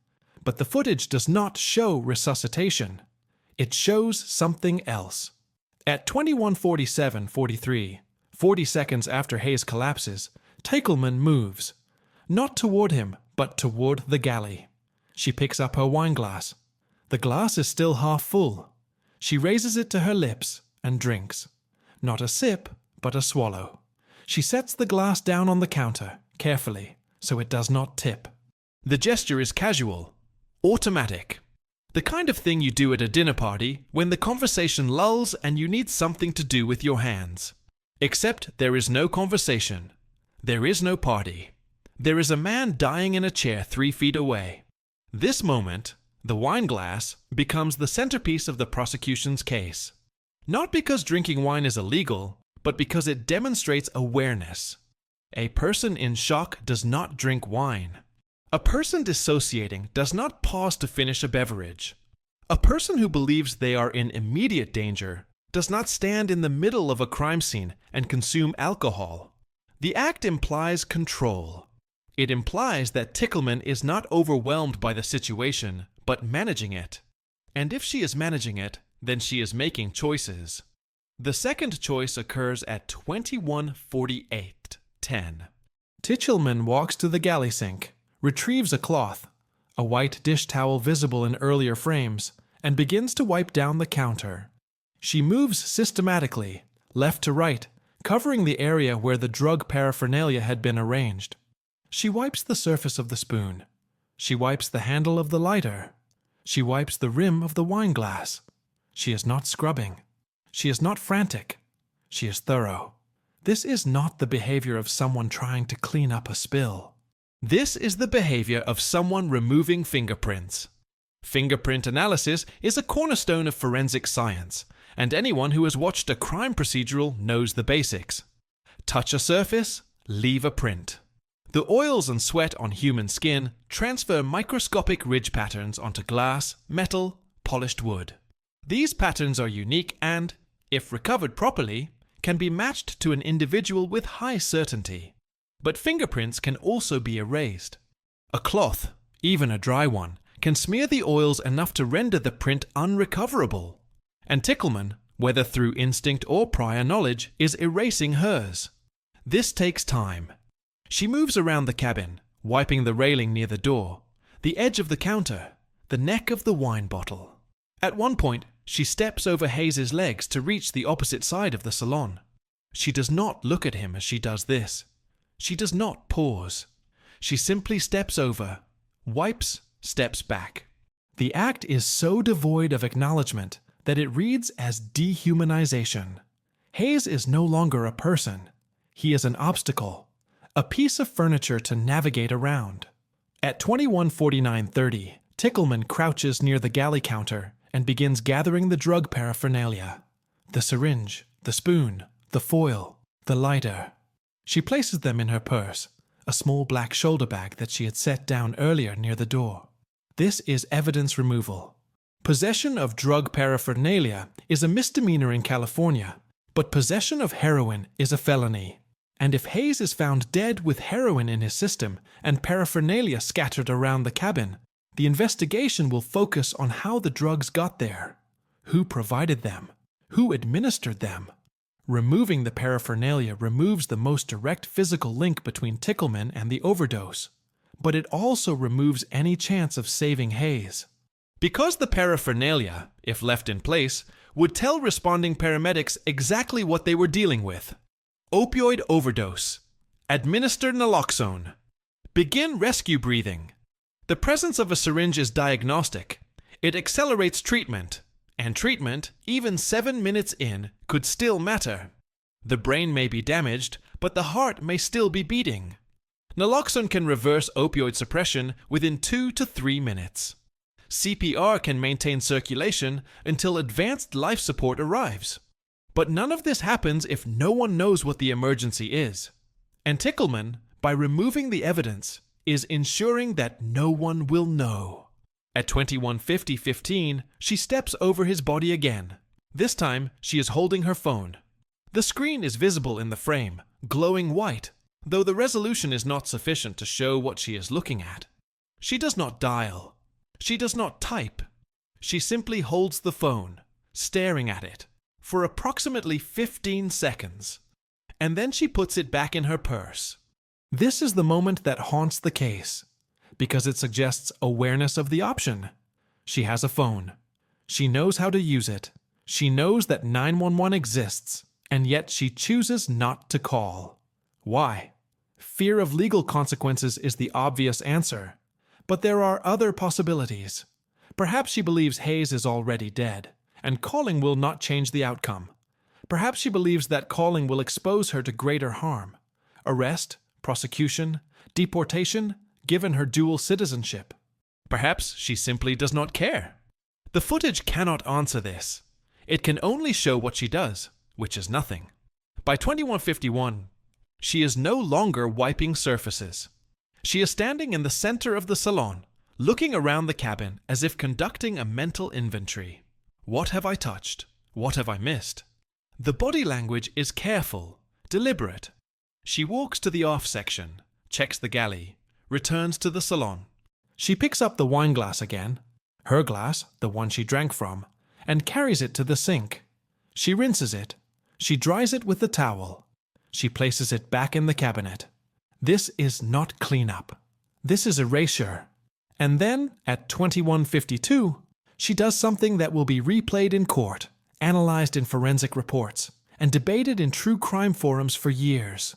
But the footage does not show resuscitation. It shows something else. At 21:47:43, 40 seconds after Hayes collapses, Tickleman moves. Not toward him, but toward the galley. She picks up her wine glass. The glass is still half full. She raises it to her lips and drinks. Not a sip, but a swallow. She sets the glass down on the counter, carefully, so it does not tip. The gesture is casual, automatic. The kind of thing you do at a dinner party when the conversation lulls and you need something to do with your hands. Except there is no conversation. There is no party. There is a man dying in a chair 3 feet away. This moment, the wine glass, becomes the centerpiece of the prosecution's case. Not because drinking wine is illegal, but because it demonstrates awareness. A person in shock does not drink wine. A person dissociating does not pause to finish a beverage. A person who believes they are in immediate danger does not stand in the middle of a crime scene and consume alcohol. The act implies control. It implies that Tickleman is not overwhelmed by the situation, but managing it. And if she is managing it, then she is making choices. The second choice occurs at 21:48:10. Tickleman walks to the galley sink, retrieves a cloth, a white dish towel visible in earlier frames, and begins to wipe down the counter. She moves systematically, left to right, covering the area where the drug paraphernalia had been arranged. She wipes the surface of the spoon. She wipes the handle of the lighter. She wipes the rim of the wine glass. She is not scrubbing. She is not frantic. She is thorough. This is not the behavior of someone trying to clean up a spill. This is the behavior of someone removing fingerprints. Fingerprint analysis is a cornerstone of forensic science, and anyone who has watched a crime procedural knows the basics. Touch a surface, leave a print. The oils and sweat on human skin transfer microscopic ridge patterns onto glass, metal, polished wood. These patterns are unique and, if recovered properly, can be matched to an individual with high certainty. But fingerprints can also be erased. A cloth, even a dry one, can smear the oils enough to render the print unrecoverable. And Tickleman, whether through instinct or prior knowledge, is erasing hers. This takes time. She moves around the cabin, wiping the railing near the door, the edge of the counter, the neck of the wine bottle. At one point, she steps over Hayes's legs to reach the opposite side of the salon. She does not look at him as she does this. She does not pause. She simply steps over, wipes, steps back. The act is so devoid of acknowledgement that it reads as dehumanization. Hayes is no longer a person. He is an obstacle, a piece of furniture to navigate around. At 21:49:30, Tickleman crouches near the galley counter and begins gathering the drug paraphernalia. The syringe, the spoon, the foil, the lighter. She places them in her purse, a small black shoulder bag that she had set down earlier near the door. This is evidence removal. Possession of drug paraphernalia is a misdemeanor in California, but possession of heroin is a felony. And if Hayes is found dead with heroin in his system and paraphernalia scattered around the cabin, the investigation will focus on how the drugs got there, who provided them, who administered them. Removing the paraphernalia removes the most direct physical link between Tickleman and the overdose, but it also removes any chance of saving Hayes. Because the paraphernalia, if left in place, would tell responding paramedics exactly what they were dealing with. Opioid overdose. Administer naloxone. Begin rescue breathing. The presence of a syringe is diagnostic. It accelerates treatment, and treatment, even 7 minutes in, could still matter. The brain may be damaged, but the heart may still be beating. Naloxone can reverse opioid suppression within 2 to 3 minutes. CPR can maintain circulation until advanced life support arrives. But none of this happens if no one knows what the emergency is. And Tickleman, by removing the evidence, is ensuring that no one will know. At 21:50:15, she steps over his body again. This time, she is holding her phone. The screen is visible in the frame, glowing white, though the resolution is not sufficient to show what she is looking at. She does not dial. She does not type. She simply holds the phone, staring at it, for approximately 15 seconds. And then she puts it back in her purse. This is the moment that haunts the case, because it suggests awareness of the option. She has a phone. She knows how to use it. She knows that 911 exists, and yet she chooses not to call. Why? Fear of legal consequences is the obvious answer, but there are other possibilities. Perhaps she believes Hayes is already dead, and calling will not change the outcome. Perhaps she believes that calling will expose her to greater harm. Arrest, prosecution, deportation, given her dual citizenship. Perhaps she simply does not care. The footage cannot answer this. It can only show what she does, which is nothing. By 21:51, she is no longer wiping surfaces. She is standing in the center of the salon, looking around the cabin as if conducting a mental inventory. What have I touched? What have I missed? The body language is careful, deliberate. She walks to the aft section, checks the galley, returns to the salon. She picks up the wine glass again, her glass, the one she drank from, and carries it to the sink. She rinses it. She dries it with the towel. She places it back in the cabinet. This is not cleanup. This is erasure. And then, at 21:52, she does something that will be replayed in court, analyzed in forensic reports, and debated in true crime forums for years.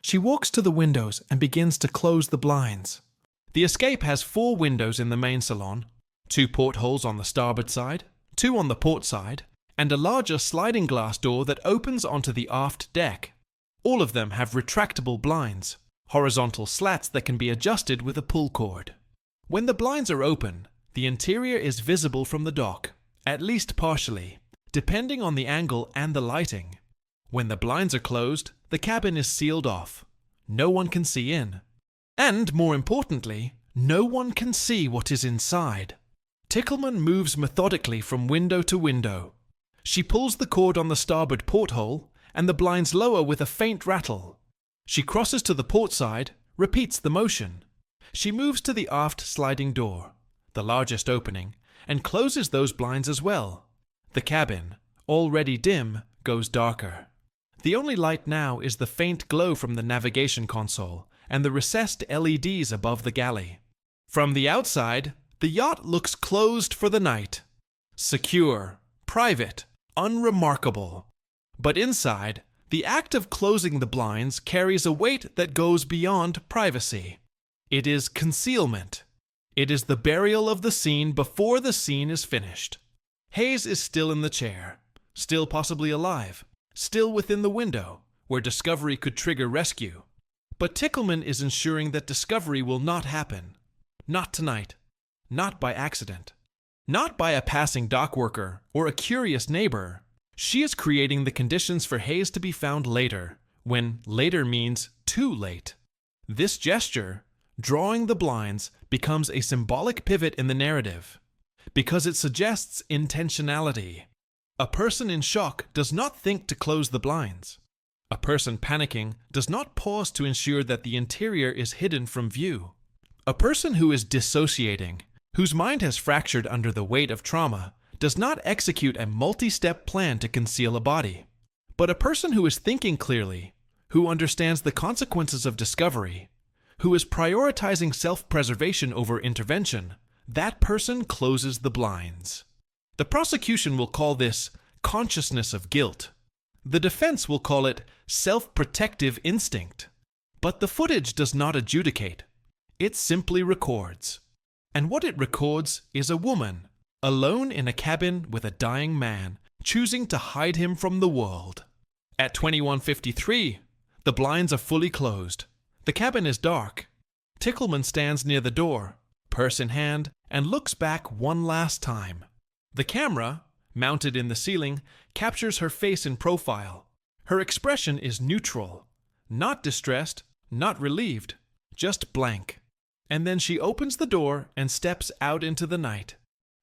She walks to the windows and begins to close the blinds. The Escape has 4 windows in the main salon, 2 portholes on the starboard side, 2 on the port side, and a larger sliding glass door that opens onto the aft deck. All of them have retractable blinds, horizontal slats that can be adjusted with a pull cord. When the blinds are open, the interior is visible from the dock, at least partially, depending on the angle and the lighting. When the blinds are closed, the cabin is sealed off. No one can see in. And, more importantly, no one can see what is inside. Tickleman moves methodically from window to window. She pulls the cord on the starboard porthole, and the blinds lower with a faint rattle. She crosses to the port side, repeats the motion. She moves to the aft sliding door, the largest opening, and closes those blinds as well. The cabin, already dim, goes darker. The only light now is the faint glow from the navigation console and the recessed LEDs above the galley. From the outside, the yacht looks closed for the night. Secure, private, unremarkable. But inside, the act of closing the blinds carries a weight that goes beyond privacy. It is concealment. It is the burial of the scene before the scene is finished. Hayes is still in the chair, still possibly alive, still within the window, where discovery could trigger rescue. But Tickleman is ensuring that discovery will not happen. Not tonight. Not by accident. Not by a passing dock worker or a curious neighbor. She is creating the conditions for Hayes to be found later, when later means too late. This gesture, drawing the blinds, becomes a symbolic pivot in the narrative, because it suggests intentionality. A person in shock does not think to close the blinds. A person panicking does not pause to ensure that the interior is hidden from view. A person who is dissociating, whose mind has fractured under the weight of trauma, does not execute a multi-step plan to conceal a body. But a person who is thinking clearly, who understands the consequences of discovery, who is prioritizing self-preservation over intervention, that person closes the blinds. The prosecution will call this consciousness of guilt. The defense will call it self-protective instinct. But the footage does not adjudicate. It simply records. And what it records is a woman, alone in a cabin with a dying man, choosing to hide him from the world. At 21:53, the blinds are fully closed. The cabin is dark. Tickleman stands near the door, purse in hand, and looks back one last time. The camera, mounted in the ceiling, captures her face in profile. Her expression is neutral, not distressed, not relieved, just blank. And then she opens the door and steps out into the night.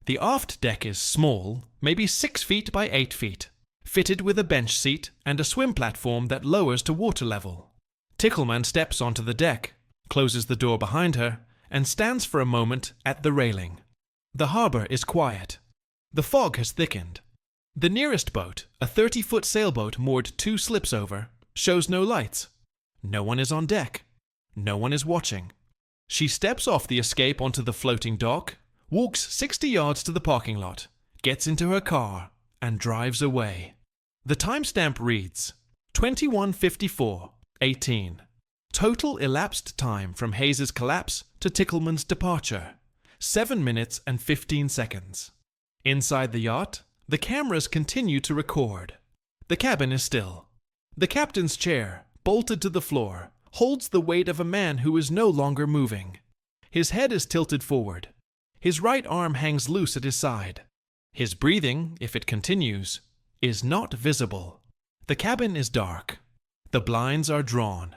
The aft deck is small, maybe 6 feet by 8 feet, fitted with a bench seat and a swim platform that lowers to water level. Tickleman steps onto the deck, closes the door behind her, and stands for a moment at the railing. The harbor is quiet. The fog has thickened. The nearest boat, a 30-foot sailboat moored 2 slips over, shows no lights. No one is on deck. No one is watching. She steps off the escape onto the floating dock, walks 60 yards to the parking lot, gets into her car, and drives away. The timestamp reads 21:54:18. Total elapsed time from Hayes' collapse to Tickleman's departure, 7 minutes and 15 seconds. Inside the yacht, the cameras continue to record. The cabin is still. The captain's chair, bolted to the floor, holds the weight of a man who is no longer moving. His head is tilted forward. His right arm hangs loose at his side. His breathing, if it continues, is not visible. The cabin is dark. The blinds are drawn.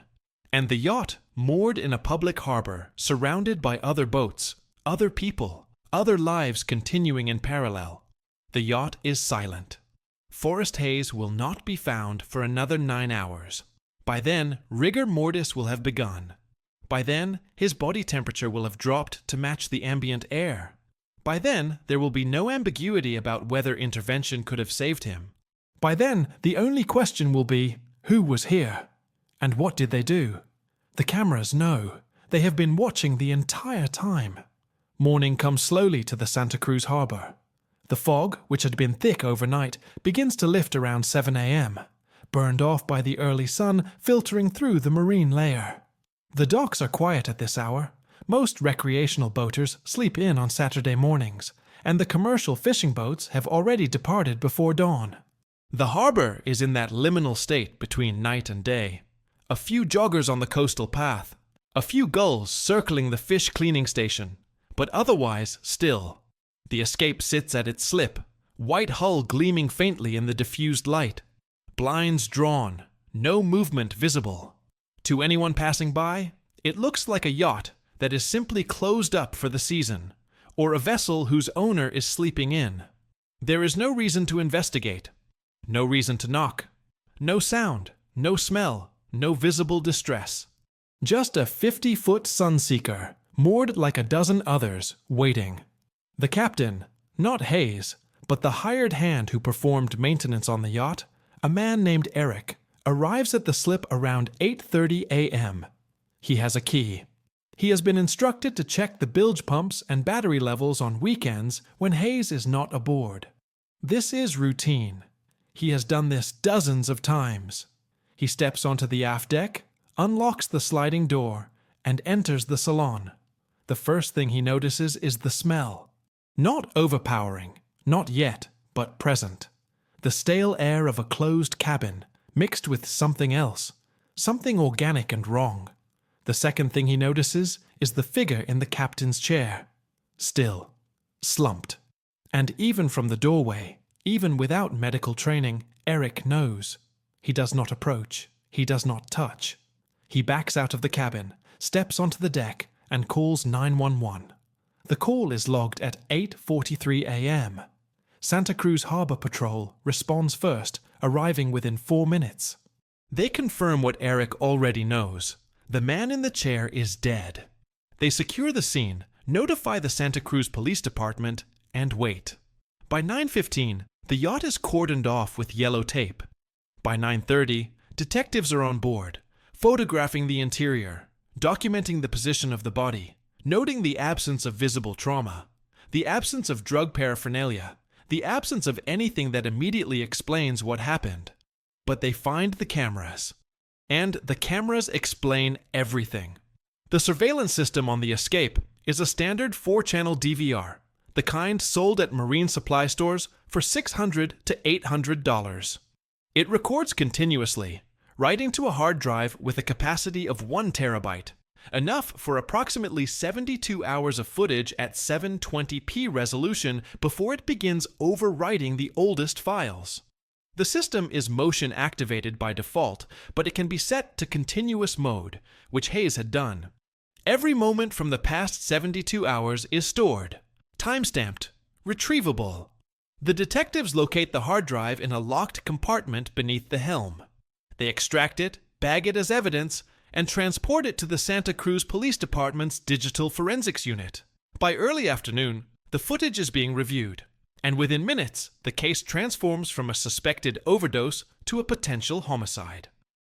And the yacht, moored in a public harbor, surrounded by other boats, other people, other lives continuing in parallel. The yacht is silent. Forrest Hayes will not be found for another 9 hours. By then, rigor mortis will have begun. By then, his body temperature will have dropped to match the ambient air. By then, there will be no ambiguity about whether intervention could have saved him. By then, the only question will be, who was here? And what did they do? The cameras know. They have been watching the entire time. Morning comes slowly to the Santa Cruz harbor. The fog, which had been thick overnight, begins to lift around 7 a.m., burned off by the early sun filtering through the marine layer. The docks are quiet at this hour. Most recreational boaters sleep in on Saturday mornings, and the commercial fishing boats have already departed before dawn. The harbor is in that liminal state between night and day. A few joggers on the coastal path, a few gulls circling the fish cleaning station, but otherwise still. The escape sits at its slip, white hull gleaming faintly in the diffused light. Blinds drawn, no movement visible. To anyone passing by, it looks like a yacht that is simply closed up for the season, or a vessel whose owner is sleeping in. There is no reason to investigate, no reason to knock, no sound, no smell, no visible distress. Just a 50-foot sunseeker, moored like a dozen others, waiting. The captain, not Hayes, but the hired hand who performed maintenance on the yacht, a man named Eric, arrives at the slip around 8:30 a.m. He has a key. He has been instructed to check the bilge pumps and battery levels on weekends when Hayes is not aboard. This is routine. He has done this dozens of times. He steps onto the aft deck, unlocks the sliding door, and enters the salon. The first thing he notices is the smell. Not overpowering, not yet, but present. The stale air of a closed cabin, mixed with something else, something organic and wrong. The second thing he notices is the figure in the captain's chair. Still, slumped. And even from the doorway, even without medical training, Eric knows. He does not approach. He does not touch. He backs out of the cabin, steps onto the deck, and calls 911. The call is logged at 8:43 a.m. Santa Cruz Harbor Patrol responds first, arriving within 4 minutes. They confirm what Eric already knows. The man in the chair is dead. They secure the scene, notify the Santa Cruz Police Department, and wait. By 9:15, the yacht is cordoned off with yellow tape. By 9:30, detectives are on board, photographing the interior, documenting the position of the body, noting the absence of visible trauma, the absence of drug paraphernalia, the absence of anything that immediately explains what happened. But they find the cameras. And the cameras explain everything. The surveillance system on the escape is a standard 4-channel DVR, the kind sold at marine supply stores for $600 to $800. It records continuously, writing to a hard drive with a capacity of 1 terabyte, enough for approximately 72 hours of footage at 720p resolution before it begins overwriting the oldest files. The system is motion activated by default, but it can be set to continuous mode, which Hayes had done. Every moment from the past 72 hours is stored, timestamped, retrievable. The detectives locate the hard drive in a locked compartment beneath the helm. They extract it, bag it as evidence, and transport it to the Santa Cruz Police Department's Digital Forensics Unit. By early afternoon, the footage is being reviewed, and within minutes, the case transforms from a suspected overdose to a potential homicide.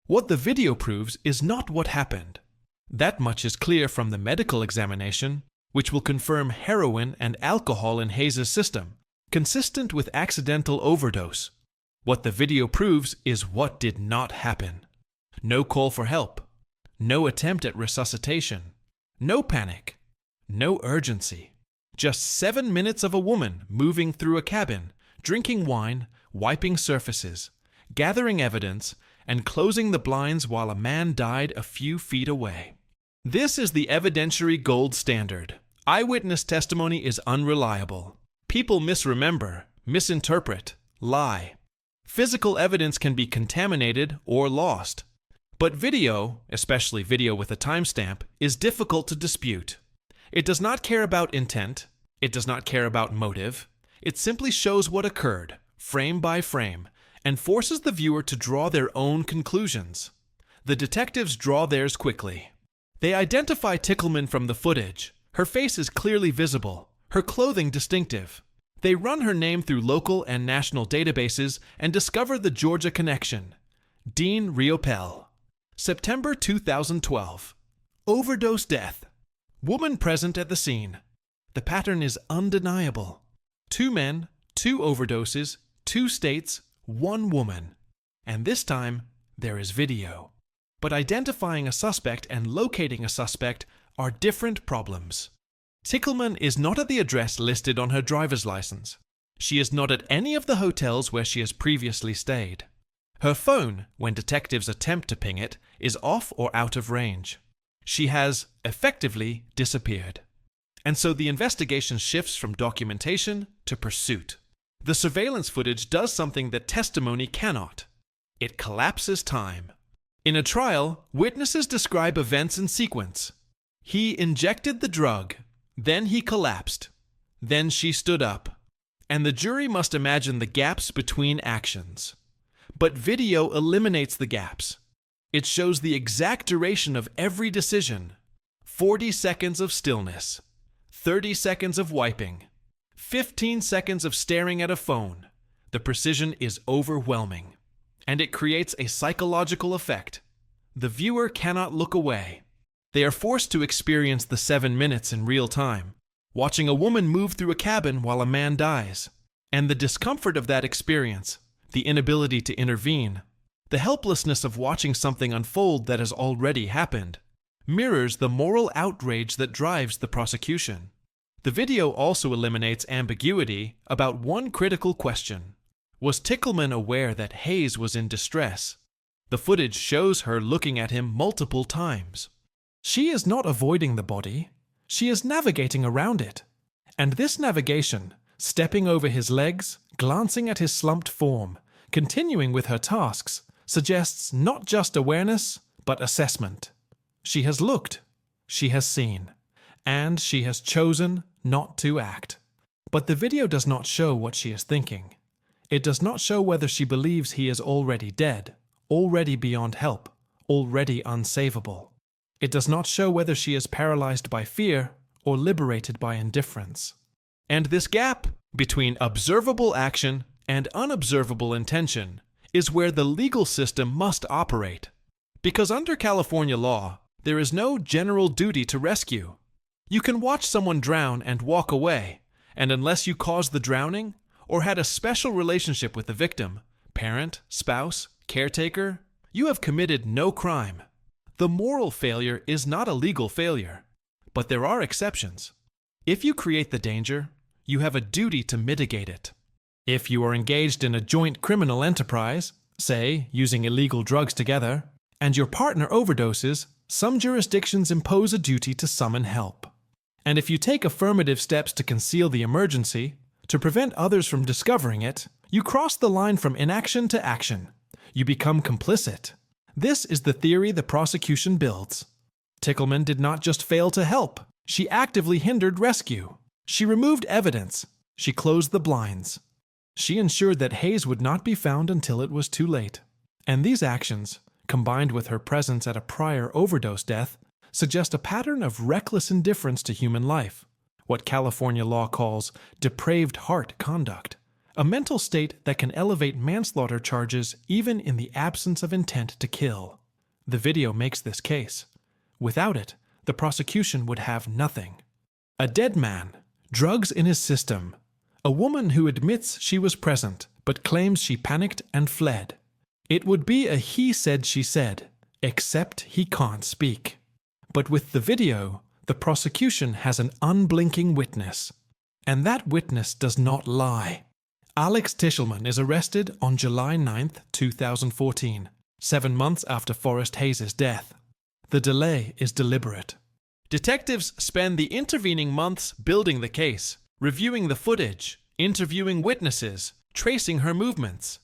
What the video proves is not what happened. That much is clear from the medical examination, which will confirm heroin and alcohol in Hayes' system, consistent with accidental overdose. What the video proves is what did not happen. No call for help. No attempt at resuscitation. No panic. No urgency. Just 7 minutes of a woman moving through a cabin, drinking wine, wiping surfaces, gathering evidence, and closing the blinds while a man died a few feet away. This is the evidentiary gold standard. Eyewitness testimony is unreliable. People misremember, misinterpret, lie. Physical evidence can be contaminated or lost. But video, especially video with a timestamp, is difficult to dispute. It does not care about intent. It does not care about motive. It simply shows what occurred, frame by frame, and forces the viewer to draw their own conclusions. The detectives draw theirs quickly. They identify Tickleman from the footage. Her face is clearly visible, her clothing distinctive. They run her name through local and national databases and discover the Georgia connection. Dean Riopel. September 2012. Overdose death. Woman present at the scene. The pattern is undeniable. 2 men, 2 overdoses, 2 states, 1 woman. And this time, there is video. But identifying a suspect and locating a suspect are different problems. Tickleman is not at the address listed on her driver's license. She is not at any of the hotels where she has previously stayed. Her phone, when detectives attempt to ping it, is off or out of range. She has, effectively, disappeared. And so the investigation shifts from documentation to pursuit. The surveillance footage does something that testimony cannot. It collapses time. In a trial, witnesses describe events in sequence. He injected the drug. Then he collapsed. Then she stood up. And the jury must imagine the gaps between actions. But video eliminates the gaps. It shows the exact duration of every decision. 40 seconds of stillness. 30 seconds of wiping. 15 seconds of staring at a phone. The precision is overwhelming. And it creates a psychological effect. The viewer cannot look away. They are forced to experience the 7 minutes in real time, watching a woman move through a cabin while a man dies. And the discomfort of that experience, the inability to intervene, the helplessness of watching something unfold that has already happened, mirrors the moral outrage that drives the prosecution. The video also eliminates ambiguity about one critical question. Was Tickleman aware that Hayes was in distress, The footage shows her looking at him multiple times. She is not avoiding the body, she is navigating around it. And this navigation, stepping over his legs, glancing at his slumped form, continuing with her tasks, suggests not just awareness, but assessment. She has looked, she has seen, and she has chosen not to act. But the video does not show what she is thinking. It does not show whether she believes he is already dead, already beyond help, already unsavable. It does not show whether she is paralyzed by fear or liberated by indifference. And this gap between observable action and unobservable intention is where the legal system must operate. Because under California law, there is no general duty to rescue. You can watch someone drown and walk away, and unless you caused the drowning or had a special relationship with the victim, parent, spouse, caretaker, you have committed no crime. The moral failure is not a legal failure, but there are exceptions. If you create the danger, you have a duty to mitigate it. If you are engaged in a joint criminal enterprise, say, using illegal drugs together, and your partner overdoses, some jurisdictions impose a duty to summon help. And if you take affirmative steps to conceal the emergency, to prevent others from discovering it, you cross the line from inaction to action. You become complicit. This is the theory the prosecution builds. Tickleman did not just fail to help. She actively hindered rescue. She removed evidence. She closed the blinds. She ensured that Hayes would not be found until it was too late. And these actions, combined with her presence at a prior overdose death, suggest a pattern of reckless indifference to human life, what California law calls depraved heart conduct, a mental state that can elevate manslaughter charges even in the absence of intent to kill. The video makes this case. Without it, the prosecution would have nothing. A dead man, drugs in his system, a woman who admits she was present but claims she panicked and fled. It would be a he said, she said, except he can't speak. But with the video, the prosecution has an unblinking witness. And that witness does not lie. Alex Tishelman is arrested on July 9, 2014, 7 months after Forrest Hayes' death. The delay is deliberate. Detectives spend the intervening months building the case, reviewing the footage, interviewing witnesses, tracing her movements.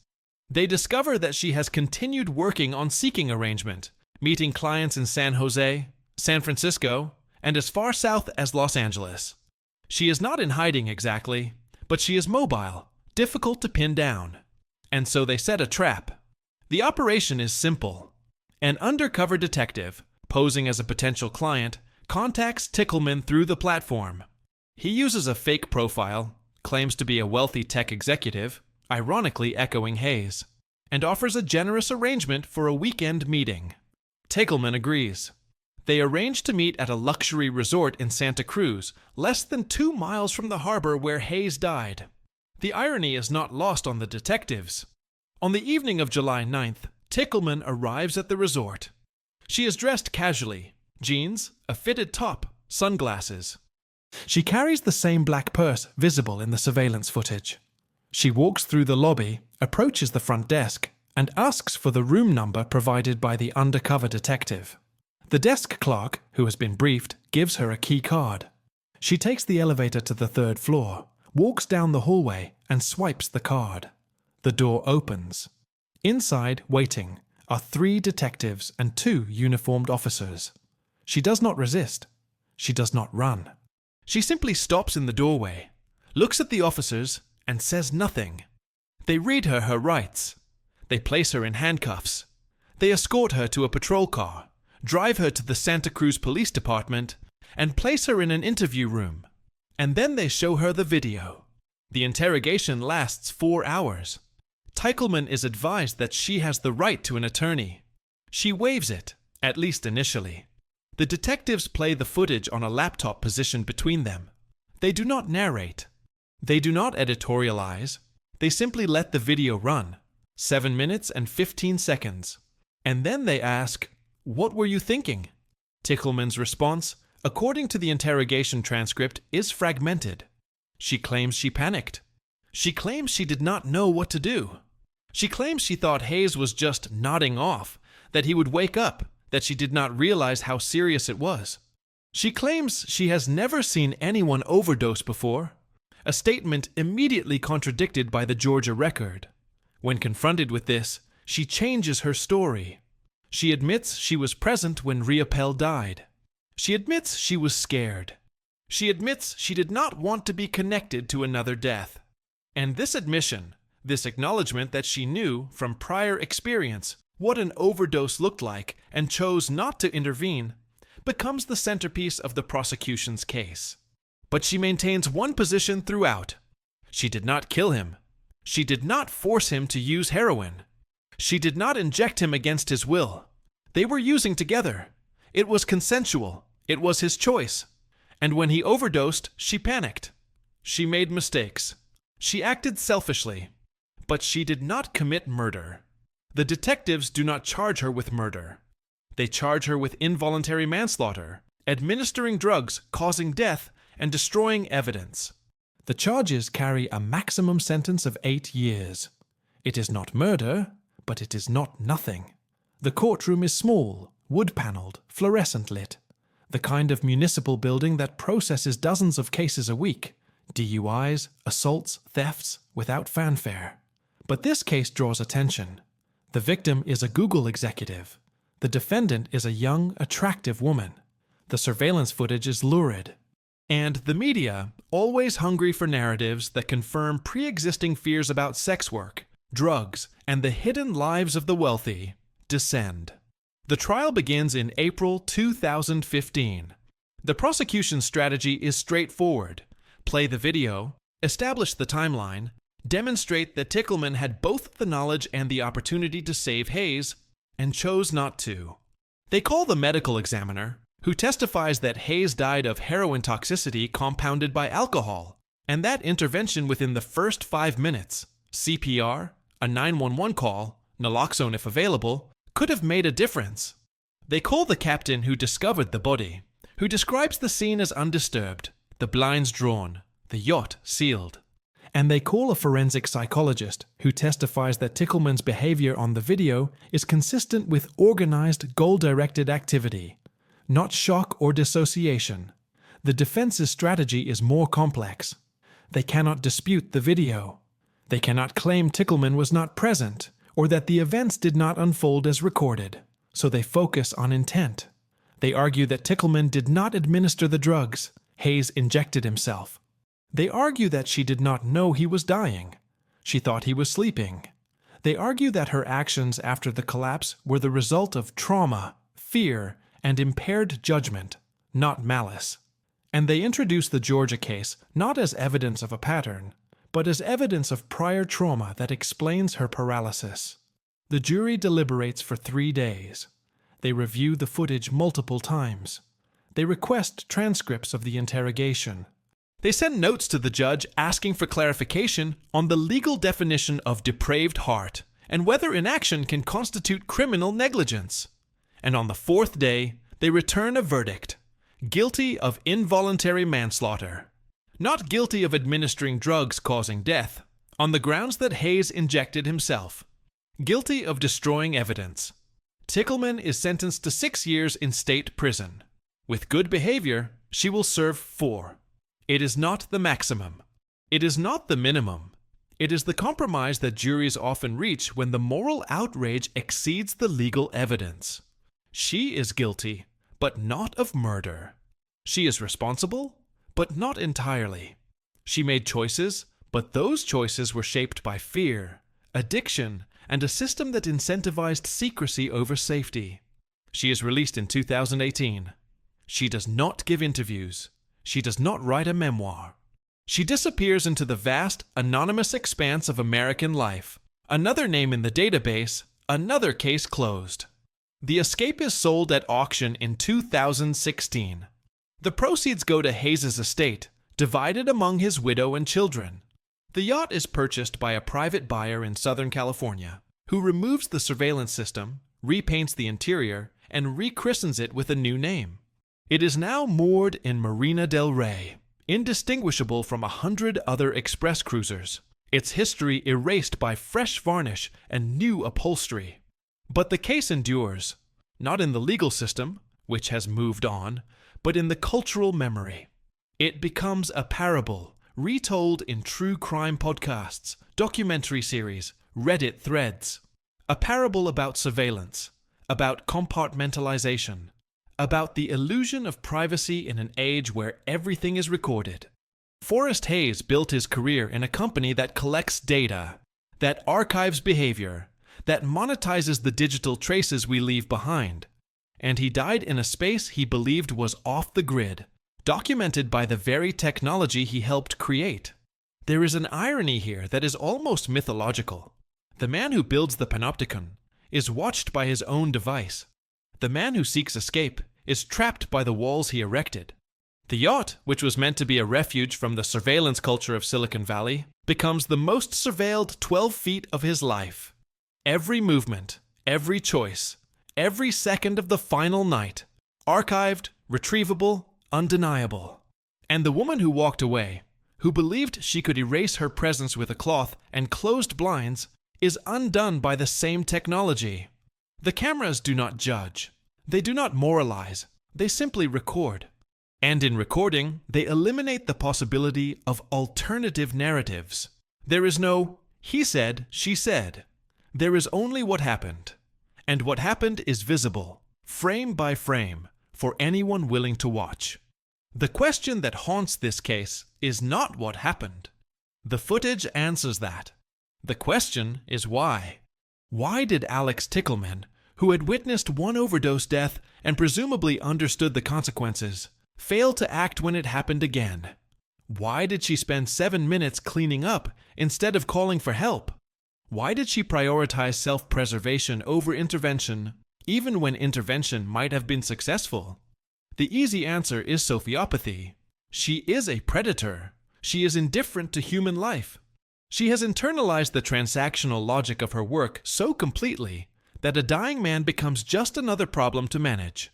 They discover that she has continued working on seeking arrangement, meeting clients in San Jose, San Francisco, and as far south as Los Angeles. She is not in hiding exactly, but she is mobile, difficult to pin down. And so they set a trap. The operation is simple. An undercover detective, posing as a potential client, contacts Tickleman through the platform. He uses a fake profile, claims to be a wealthy tech executive, ironically echoing Hayes, and offers a generous arrangement for a weekend meeting. Tickleman agrees. They arrange to meet at a luxury resort in Santa Cruz, less than 2 miles from the harbor where Hayes died. The irony is not lost on the detectives. On the evening of July 9th, Tickleman arrives at the resort. She is dressed casually, jeans, a fitted top, sunglasses. She carries the same black purse visible in the surveillance footage. She walks through the lobby, approaches the front desk, and asks for the room number provided by the undercover detective. The desk clerk, who has been briefed, gives her a key card. She takes the elevator to the 3rd floor, walks down the hallway, and swipes the card. The door opens. Inside, waiting, are 3 detectives and 2 uniformed officers. She does not resist. She does not run. She simply stops in the doorway, looks at the officers, and says nothing. They read her rights. They place her in handcuffs. They escort her to a patrol car, drive her to the Santa Cruz Police Department, and place her in an interview room. And then they show her the video. The interrogation lasts 4 hours. Tickleman is advised that she has the right to an attorney. She waives it, at least initially. The detectives play the footage on a laptop positioned between them. They do not narrate. They do not editorialize. They simply let the video run, 7 minutes and 15 seconds. And then they ask, "What were you thinking?" Tickleman's response, according to the interrogation transcript, is fragmented. She claims she panicked. She claims she did not know what to do. She claims she thought Hayes was just nodding off, that he would wake up, that she did not realize how serious it was. She claims she has never seen anyone overdose before, a statement immediately contradicted by the Georgia record. When confronted with this, she changes her story. She admits she was present when Rhea Pell died. She admits she was scared. She admits she did not want to be connected to another death. And this admission, this acknowledgement that she knew from prior experience what an overdose looked like and chose not to intervene, becomes the centerpiece of the prosecution's case. But she maintains one position throughout. She did not kill him. She did not force him to use heroin. She did not inject him against his will. They were using together. It was consensual. It was his choice. And when he overdosed, she panicked. She made mistakes. She acted selfishly. But she did not commit murder. The detectives do not charge her with murder. They charge her with involuntary manslaughter, administering drugs, causing death, and destroying evidence. The charges carry a maximum sentence of 8 years. It is not murder, but it is not nothing. The courtroom is small, wood-paneled, fluorescent lit. The kind of municipal building that processes dozens of cases a week. DUIs, assaults, thefts, without fanfare. But this case draws attention. The victim is a Google executive. The defendant is a young, attractive woman. The surveillance footage is lurid. And the media, always hungry for narratives that confirm pre-existing fears about sex work, drugs, and the hidden lives of the wealthy, descend. The trial begins in April 2015. The prosecution's strategy is straightforward. Play the video, establish the timeline, demonstrate that Tickleman had both the knowledge and the opportunity to save Hayes, and chose not to. They call the medical examiner, who testifies that Hayes died of heroin toxicity compounded by alcohol, and that intervention within the first 5 minutes, CPR, a 911 call, naloxone if available, could have made a difference. They call the captain who discovered the body, who describes the scene as undisturbed, the blinds drawn, the yacht sealed. And they call a forensic psychologist who testifies that Tickleman's behavior on the video is consistent with organized, goal-directed activity, not shock or dissociation. The defense's strategy is more complex. They cannot dispute the video. They cannot claim Tickleman was not present or that the events did not unfold as recorded, so they focus on intent. They argue that Tickleman did not administer the drugs. Hayes injected himself. They argue that she did not know he was dying. She thought he was sleeping. They argue that her actions after the collapse were the result of trauma, fear, and impaired judgment, not malice. And they introduce the Georgia case not as evidence of a pattern, but as evidence of prior trauma that explains her paralysis. The jury deliberates for 3 days. They review the footage multiple times. They request transcripts of the interrogation. They send notes to the judge asking for clarification on the legal definition of depraved heart and whether inaction can constitute criminal negligence. And on the 4th day, they return a verdict: guilty of involuntary manslaughter. Not guilty of administering drugs causing death, on the grounds that Hayes injected himself. Guilty of destroying evidence. Tickleman is sentenced to 6 years in state prison. With good behavior, she will serve 4. It is not the maximum. It is not the minimum. It is the compromise that juries often reach when the moral outrage exceeds the legal evidence. She is guilty, but not of murder. She is responsible, but not entirely. She made choices, but those choices were shaped by fear, addiction, and a system that incentivized secrecy over safety. She is released in 2018. She does not give interviews. She does not write a memoir. She disappears into the vast, anonymous expanse of American life. Another name in the database, another case closed. The escape is sold at auction in 2016. The proceeds go to Hayes' estate, divided among his widow and children. The yacht is purchased by a private buyer in Southern California, who removes the surveillance system, repaints the interior, and rechristens it with a new name. It is now moored in Marina del Rey, indistinguishable from 100 other express cruisers. its history erased by fresh varnish and new upholstery. But the case endures, not in the legal system, which has moved on, but in the cultural memory. It becomes a parable, retold in true crime podcasts, documentary series, Reddit threads. A parable about surveillance, about compartmentalization, about the illusion of privacy in an age where everything is recorded. Forrest Hayes built his career in a company that collects data, that archives behavior, that monetizes the digital traces we leave behind. And he died in a space he believed was off the grid, documented by the very technology he helped create. There is an irony here that is almost mythological. The man who builds the panopticon is watched by his own device. The man who seeks escape is trapped by the walls he erected. The yacht, which was meant to be a refuge from the surveillance culture of Silicon Valley, becomes the most surveilled 12 feet of his life. Every movement, every choice, every second of the final night, archived, retrievable, undeniable. And the woman who walked away, who believed she could erase her presence with a cloth and closed blinds, is undone by the same technology. The cameras do not judge. They do not moralize. They simply record. And in recording, they eliminate the possibility of alternative narratives. There is no, he said, she said. There is only what happened. And what happened is visible, frame by frame, for anyone willing to watch. The question that haunts this case is not what happened. The footage answers that. The question is why. Why did Alex Tickleman, who had witnessed one overdose death and presumably understood the consequences, fail to act when it happened again? Why did she spend 7 minutes cleaning up instead of calling for help? Why did she prioritize self-preservation over intervention, even when intervention might have been successful? The easy answer is sociopathy. She is a predator. She is indifferent to human life. She has internalized the transactional logic of her work so completely that a dying man becomes just another problem to manage.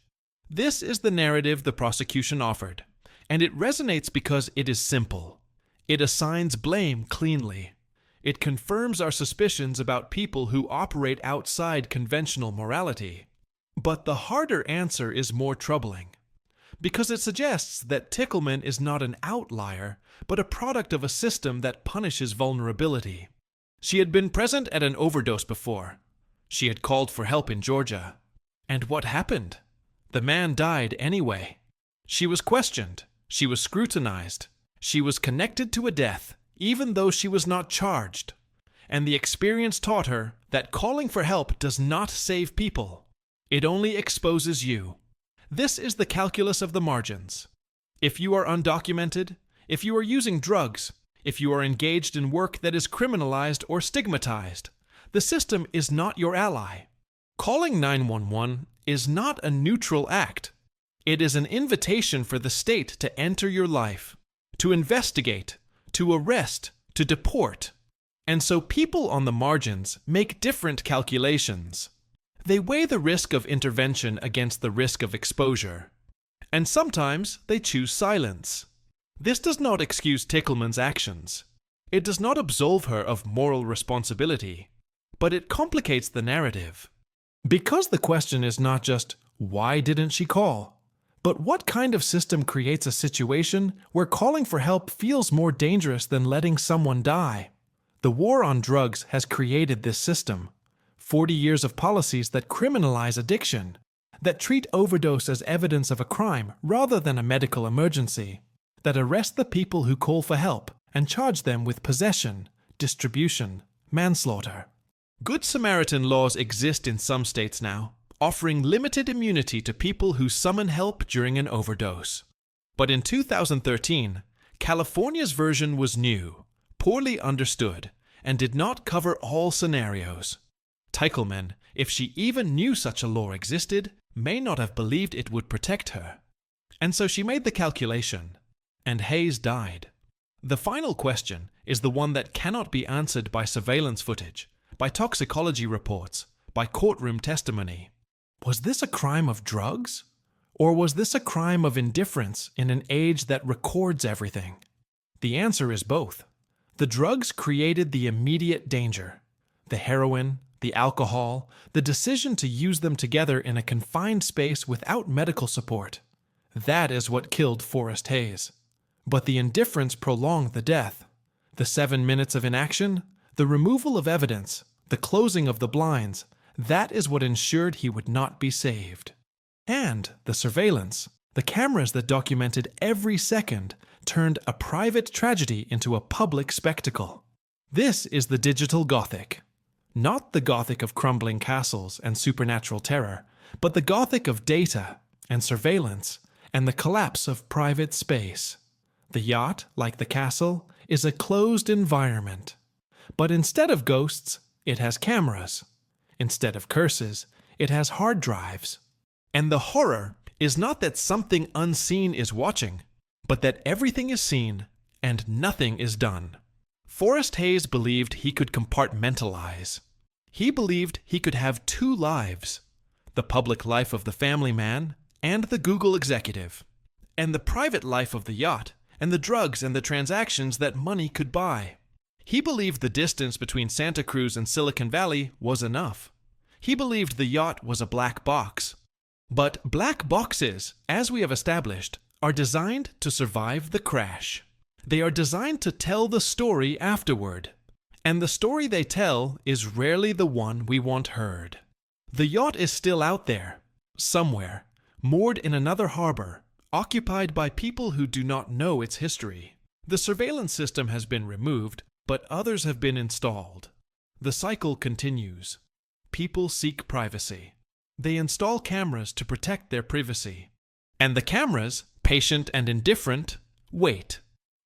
This is the narrative the prosecution offered, and it resonates because it is simple. It assigns blame cleanly. It confirms our suspicions about people who operate outside conventional morality. But the harder answer is more troubling, because it suggests that Tickleman is not an outlier, but a product of a system that punishes vulnerability. She had been present at an overdose before. She had called for help in Georgia. And what happened? The man died anyway. She was questioned. She was scrutinized. She was connected to a death, even though she was not charged. And the experience taught her that calling for help does not save people. It only exposes you. This is the calculus of the margins. If you are undocumented, if you are using drugs, if you are engaged in work that is criminalized or stigmatized, the system is not your ally. Calling 911 is not a neutral act. It is an invitation for the state to enter your life, to investigate, to arrest, to deport. And so people on the margins make different calculations. They weigh the risk of intervention against the risk of exposure. And sometimes they choose silence. This does not excuse Tickleman's actions. It does not absolve her of moral responsibility, but it complicates the narrative. Because the question is not just, why didn't she call? But what kind of system creates a situation where calling for help feels more dangerous than letting someone die? The war on drugs has created this system. 40 years of policies that criminalize addiction, that treat overdose as evidence of a crime rather than a medical emergency, that arrest the people who call for help and charge them with possession, distribution, manslaughter. Good Samaritan laws exist in some states now, offering limited immunity to people who summon help during an overdose. But in 2013, California's version was new, poorly understood, and did not cover all scenarios. Tickleman, if she even knew such a law existed, may not have believed it would protect her. And so she made the calculation, and Hayes died. The final question is the one that cannot be answered by surveillance footage, by toxicology reports, by courtroom testimony. Was this a crime of drugs? Or was this a crime of indifference in an age that records everything? The answer is both. The drugs created the immediate danger. The heroin, the alcohol, the decision to use them together in a confined space without medical support. That is what killed Forrest Hayes. But the indifference prolonged the death. The 7 minutes of inaction, the removal of evidence, the closing of the blinds, that is what ensured he would not be saved. And the surveillance, the cameras that documented every second, turned a private tragedy into a public spectacle. This is the digital Gothic. Not the Gothic of crumbling castles and supernatural terror, but the Gothic of data and surveillance and the collapse of private space. The yacht, like the castle, is a closed environment. But instead of ghosts, it has cameras. Instead of curses, it has hard drives. And the horror is not that something unseen is watching, but that everything is seen and nothing is done. Forrest Hayes believed he could compartmentalize. He believed he could have two lives: the public life of the family man and the Google executive, and the private life of the yacht and the drugs and the transactions that money could buy. He believed the distance between Santa Cruz and Silicon Valley was enough. He believed the yacht was a black box. But black boxes, as we have established, are designed to survive the crash. They are designed to tell the story afterward. And the story they tell is rarely the one we want heard. The yacht is still out there, somewhere, moored in another harbor, occupied by people who do not know its history. The surveillance system has been removed, but others have been installed. The cycle continues. People seek privacy. They install cameras to protect their privacy. And the cameras, patient and indifferent, wait.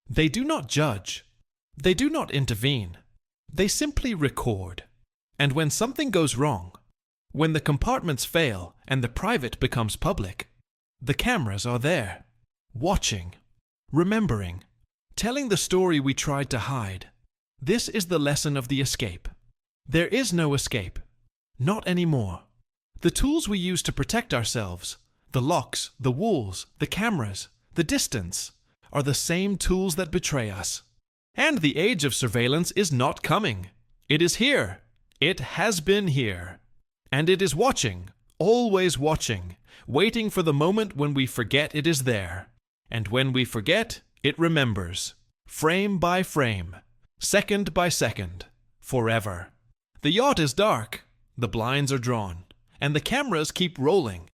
They do not judge. They do not intervene. They simply record. And when something goes wrong, when the compartments fail and the private becomes public, the cameras are there, watching, remembering, telling the story we tried to hide. This is the lesson of the escape. There is no escape. Not anymore. The tools we use to protect ourselves, the locks, the walls, the cameras, the distance, are the same tools that betray us. And the age of surveillance is not coming. It is here. It has been here. And it is watching, always watching, waiting for the moment when we forget it is there. And when we forget, it remembers, frame by frame, second by second, forever. The yacht is dark, the blinds are drawn, and the cameras keep rolling,